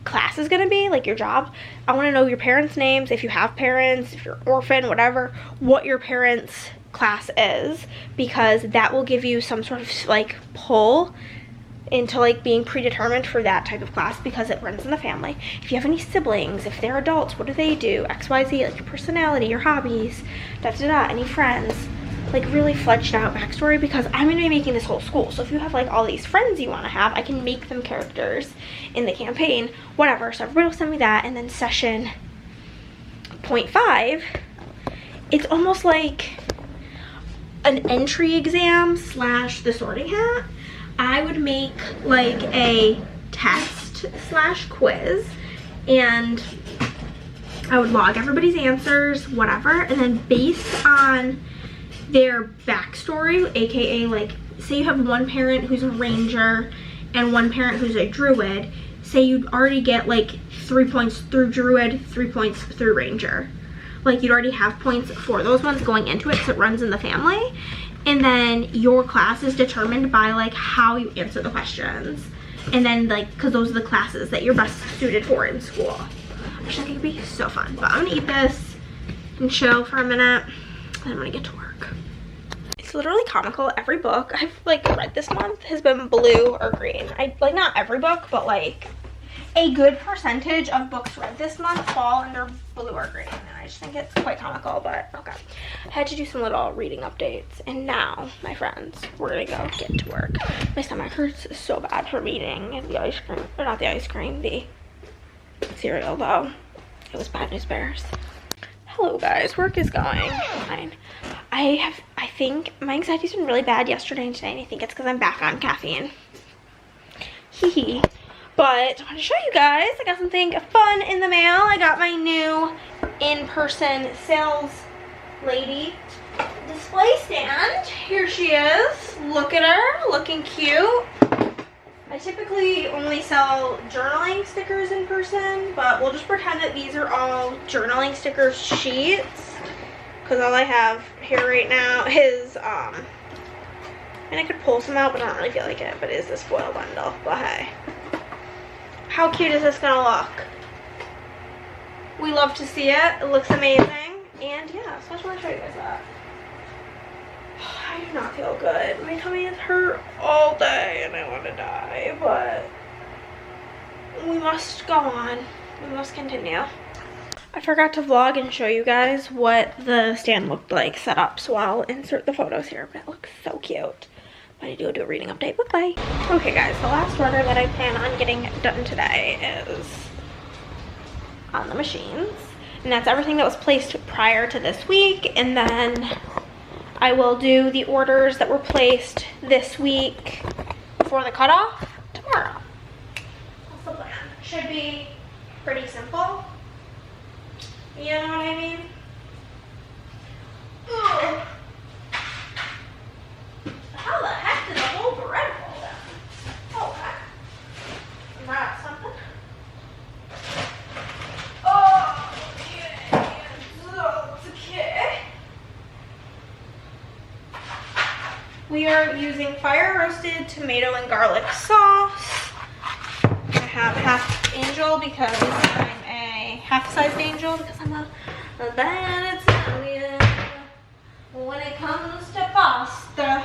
class is going to be, like your job. I want to know your parents' names, if you have parents, if you're an orphan, whatever, what your parents' class is, because that will give you some sort of like pull into like being predetermined for that type of class, because it runs in the family. If you have any siblings, if they're adults, what do they do, XYZ, like your personality, your hobbies, any friends, like really fledged out backstory, because I'm going to be making this whole school. So if you have like all these friends you want to have, I can make them characters in the campaign, whatever. So everybody will send me that. And then session 0.5, it's almost like an entry exam / the sorting hat. I would make like a test / quiz, and I would log everybody's answers, whatever, and then based on their backstory, aka like say you have one parent who's a ranger and one parent who's a druid, say you'd already get like 3 points through Druid, 3 points through Ranger. Like you'd already have points for those ones going into it because it runs in the family. And then your class is determined by like how you answer the questions. And then like, cause those are the classes that you're best suited for in school. Which I think would be so fun. But I'm gonna eat this and chill for a minute. And I'm gonna get to work. It's literally comical. Every book I've like read this month has been blue or green. I like not every book, but like a good percentage of books read this month fall under blue or green. And I just think it's quite comical, but okay. I had to do some little reading updates. And now, my friends, we're gonna go get to work. My stomach hurts so bad from eating the ice cream, or not the ice cream, the cereal though. It was Bad News Bears. Hello guys, work is going fine. I think my anxiety's been really bad yesterday and today, and I think it's because I'm back on caffeine. Hee hee. But I want to show you guys, I got something fun in the mail. I got my new in-person sales lady display stand. Here she is. Look at her, looking cute. I typically only sell journaling stickers in person, but we'll just pretend that these are all journaling sticker sheets. Because all I have here right now is, and I could pull some out, but I don't really feel like it, but it is this foil bundle. But hey. How cute is this gonna look? We love to see it. It looks amazing. And yeah, so I just want to show you guys that. I do not feel good. My tummy has hurt all day and I want to die, but we must go on. We must continue. I forgot to vlog and show you guys what the stand looked like set up, so I'll insert the photos here, but it looks so cute. But I do a reading update. Bye-bye. Okay guys, the last order that I plan on getting done today is on the machines. And that's everything that was placed prior to this week. And then I will do the orders that were placed this week before the cutoff tomorrow. That's the plan. Should be pretty simple. You know what I mean? Ugh. How the heck did the whole bread fall down? Oh, heck. That's something. Oh, okay. Okay. We are using fire roasted tomato and garlic sauce. I have half angel because I'm a half-sized angel because I'm a bad Italian when it comes to pasta.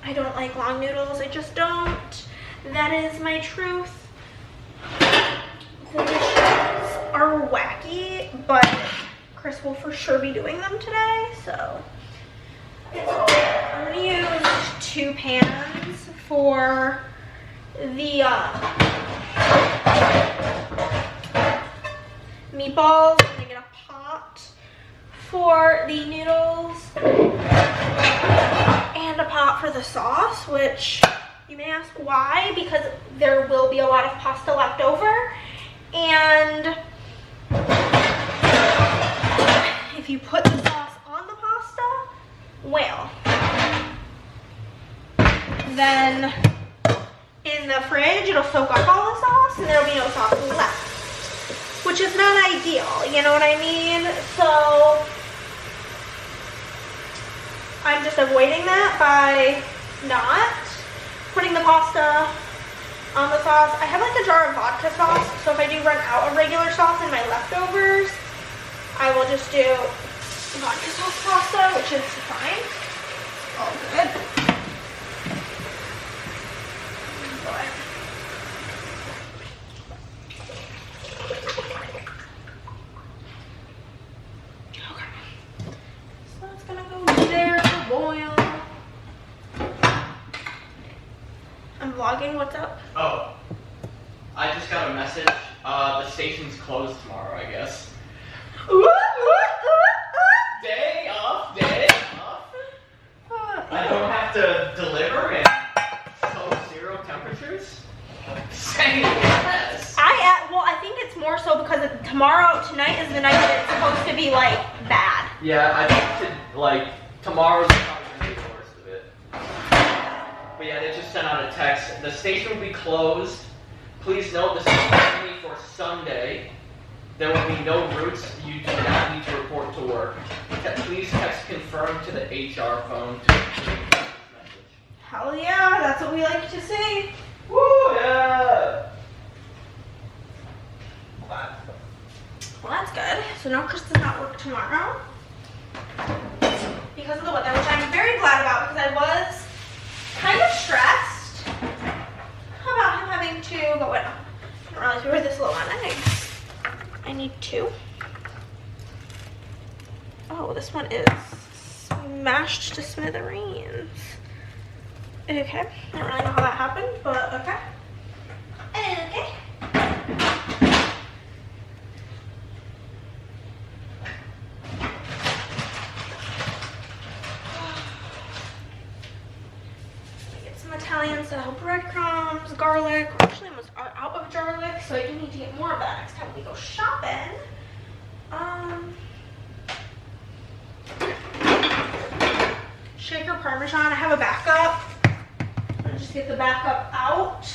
I don't like long noodles, I just don't. That is my truth. The dishes are wacky, but Chris will for sure be doing them today, so it's all good. I'm gonna use 2 pans for the meatballs. I'm gonna get a pot for the noodles and a pot for the sauce, which you may ask why, because there will be a lot of pasta left over, and if you put the sauce on the pasta, well, then in the fridge it'll soak up all the sauce and there'll be no sauce left, which is not ideal, you know what I mean? So I'm just avoiding that by not putting the pasta on the sauce. I have like a jar of vodka sauce, so if I do run out of regular sauce in my leftovers, I will just do vodka sauce pasta, which is fine. All good. But boil. I'm vlogging. What's up? Oh, I just got a message. The station's closed tomorrow, I guess. Day off, day off. I don't have to deliver in sub-zero temperatures. Say yes. Well, I think it's more so because tonight is the night that it's supposed to be like bad. Yeah, I think tomorrow's probably gonna be the worst of it. But yeah, they just sent out a text. The station will be closed Please note this is only for Sunday. There will be no routes. You do not need to report to work. Please text confirm to the HR phone to receive this message. Hell yeah, that's what we like to see. Woo, yeah! Well, that's good. So no, Chris does not work tomorrow because of the weather, which I'm very glad about because I was kind of stressed about him having to go in. I didn't realize we were this low on eggs. I need 2. Oh, this one is smashed to smithereens. Okay, I don't really know how that happened, but okay. Okay. Get some Italian style breadcrumbs, garlic. Actually, I'm out of garlic, so I do need to get more of that next time we go shopping. Shaker Parmesan. I have a backup. I'll just get the backup out.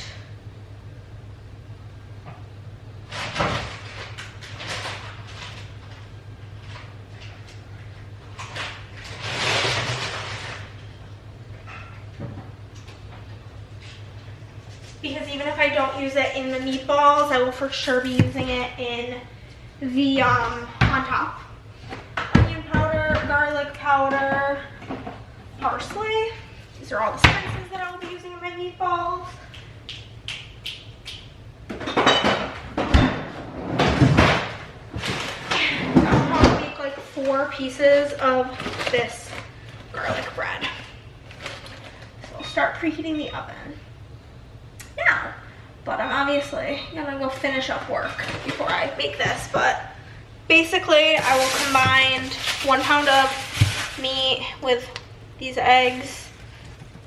Because even if I don't use it in the meatballs, I will for sure be using it in the on top. Onion powder, garlic powder, parsley. These are all the spices that I will be using in my meatballs. I'll probably make like 4 pieces of this garlic bread. So I'll start preheating the oven now. But I'm obviously gonna go finish up work before I make this. But basically, I will combine 1 pound of meat with these eggs,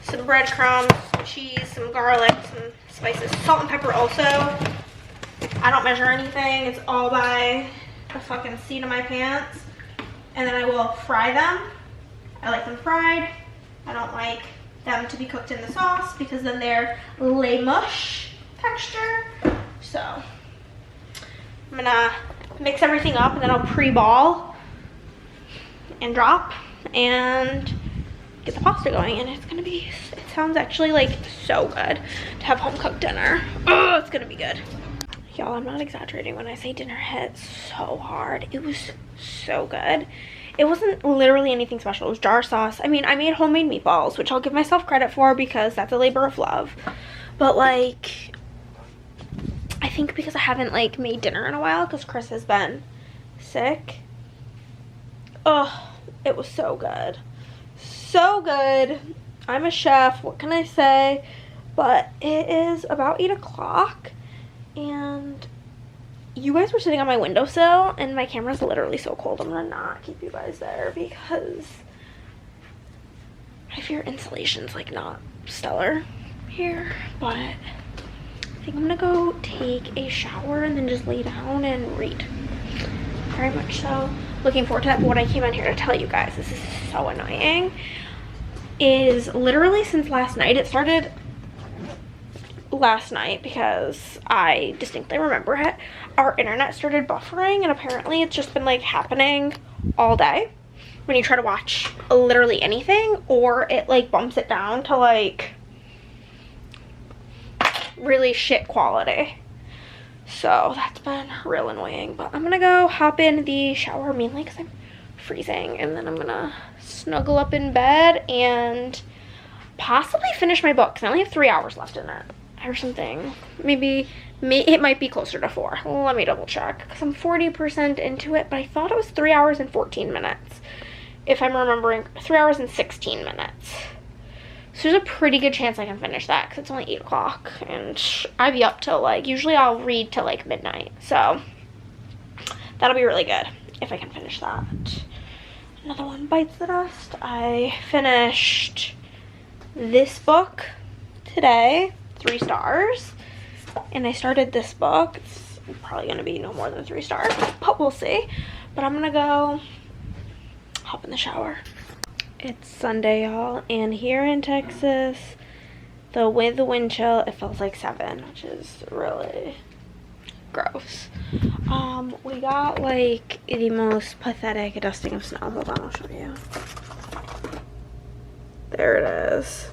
some breadcrumbs, some cheese, some garlic, some spices, salt and pepper also. I don't measure anything. It's all by the fucking seat of my pants. And then I will fry them. I like them fried. I don't like them to be cooked in the sauce because then they're lay mush texture. So I'm gonna mix everything up and then I'll pre-ball and drop and get the pasta going, and it's gonna be, it sounds actually like so good to have home cooked dinner. Oh, it's gonna be good. Y'all, I'm not exaggerating when I say dinner hit so hard. It was so good. It wasn't literally anything special. It was jar sauce. I mean, I made homemade meatballs, which I'll give myself credit for because that's a labor of love. But like, I think because I haven't like made dinner in a while because Chris has been sick. Oh, it was so good. So good. I'm a chef, what can I say? But it is about 8 o'clock and you guys were sitting on my windowsill and my camera's literally so cold. I'm gonna not keep you guys there because I fear insulation's like not stellar here. But I think I'm gonna go take a shower and then just lay down and read. Very much so. Looking forward to that. But what I came on here to tell you guys, this is so annoying, is literally since last night. It started last night because I distinctly remember it. Our internet started buffering and apparently it's just been like happening all day when you try to watch literally anything, or it like bumps it down to like really shit quality. So that's been real annoying, but I'm gonna go hop in the shower mainly because I'm freezing, and then I'm gonna snuggle up in bed and possibly finish my book because I only have 3 hours left in it or something. Maybe it might be closer to 4. Let me double check because I'm 40% into it, but I thought it was 3 hours and 14 minutes if I'm remembering. 3 hours and 16 minutes. So there's a pretty good chance I can finish that because it's only 8 o'clock and I'd be up till like, usually I'll read till like midnight. So that'll be really good if I can finish that. Another one bites the dust. I finished this book today, 3 stars. And I started this book. It's probably going to be no more than 3 stars, but we'll see. But I'm going to go hop in the shower. It's Sunday, y'all, and here in Texas, Though with the wind chill, it feels like 7, which is really gross. We got like the most pathetic dusting of snow. Hold on, I'll show you. There it is.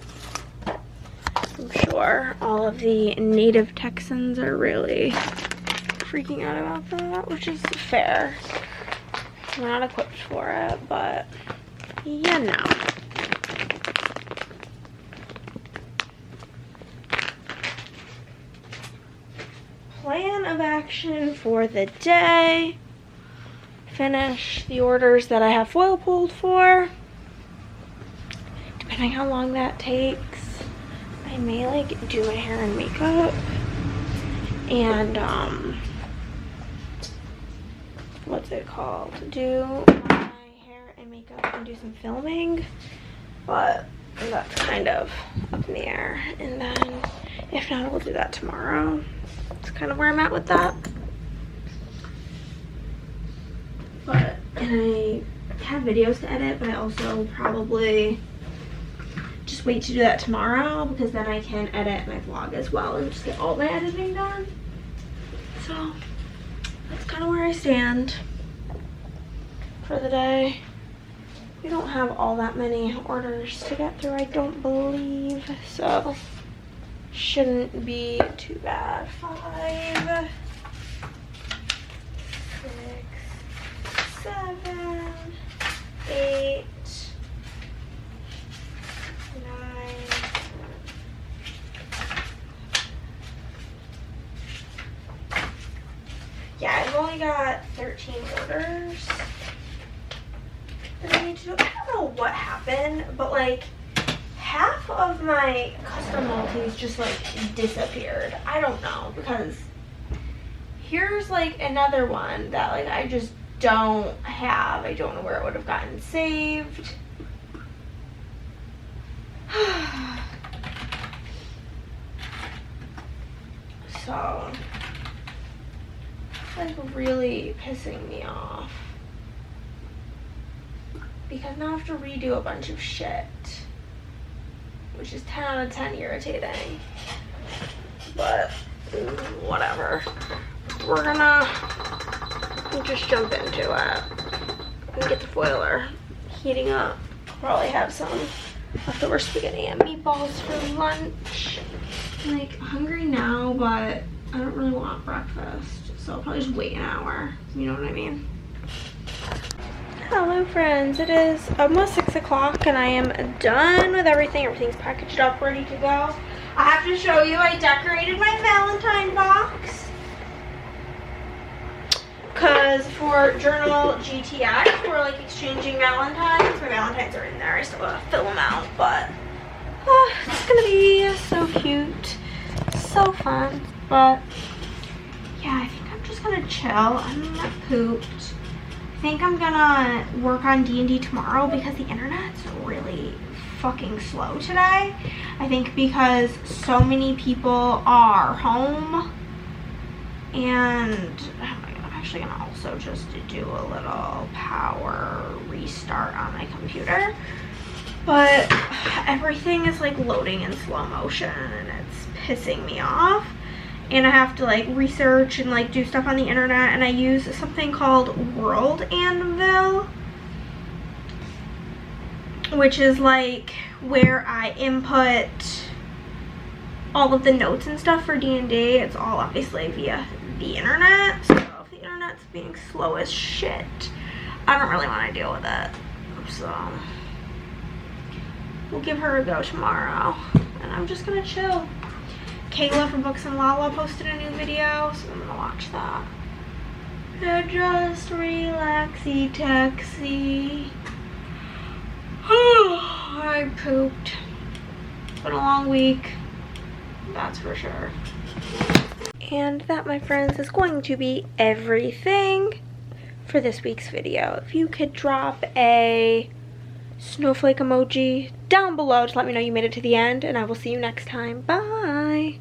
I'm sure all of the native Texans are really freaking out about that, which is fair. We're not equipped for it, but you know. Plan of action for the day. Finish the orders that I have foil pulled for. Depending how long that takes, I may like do my hair and makeup and what's it called? Do my hair and makeup and do some filming, but that's kind of up in the air. And then if not, we'll do that tomorrow. That's kind of where I'm at with that. And I have videos to edit, but I also probably just wait to do that tomorrow because then I can edit my vlog as well and just get all my editing done. So that's kind of where I stand for the day. We don't have all that many orders to get through, I don't believe, so shouldn't be too bad. 5, 6, 7, 8, 9. Yeah, I've only got 13 orders that I need to do. I don't know what happened, but like half of my custom multis just like disappeared. I don't know, because here's like another one that like I just don't have. I don't know where it would have gotten saved. So it's like really pissing me off because now I have to redo a bunch of shit, which is 10 out of 10 irritating, but whatever. We're gonna just jump into it and get the foiler heating up. Probably have some leftover spaghetti and meatballs for lunch. I'm like hungry now, but I don't really want breakfast, so I'll probably just wait an hour. You know what I mean? Hello friends, it is almost 6 o'clock and I am done with everything. Everything's packaged up, ready to go. I have to show you, I decorated my Valentine box. Because for Journal GTX, we're like exchanging Valentines. My Valentines are in there, I still gotta fill them out, but it's gonna be so cute, so fun. But yeah, I think I'm just gonna chill. I'm not pooped. I think I'm gonna work on D&D tomorrow because the internet's really fucking slow today. I think because so many people are home, and I'm actually gonna also just do a little power restart on my computer. But everything is like loading in slow motion and it's pissing me off. And I have to like research and like do stuff on the internet, and I use something called World Anvil, which is like where I input all of the notes and stuff for D&D. It's all obviously via the internet, so if the internet's being slow as shit, I don't really want to deal with it. So we'll give her a go tomorrow, and I'm just gonna chill. Kayla from Books and Lala posted a new video, so I'm gonna watch that. And just relaxy taxi. I pooped. It's been a long week, that's for sure. And that, my friends, is going to be everything for this week's video. If you could drop a snowflake emoji down below to let me know you made it to the end, and I will see you next time. Bye!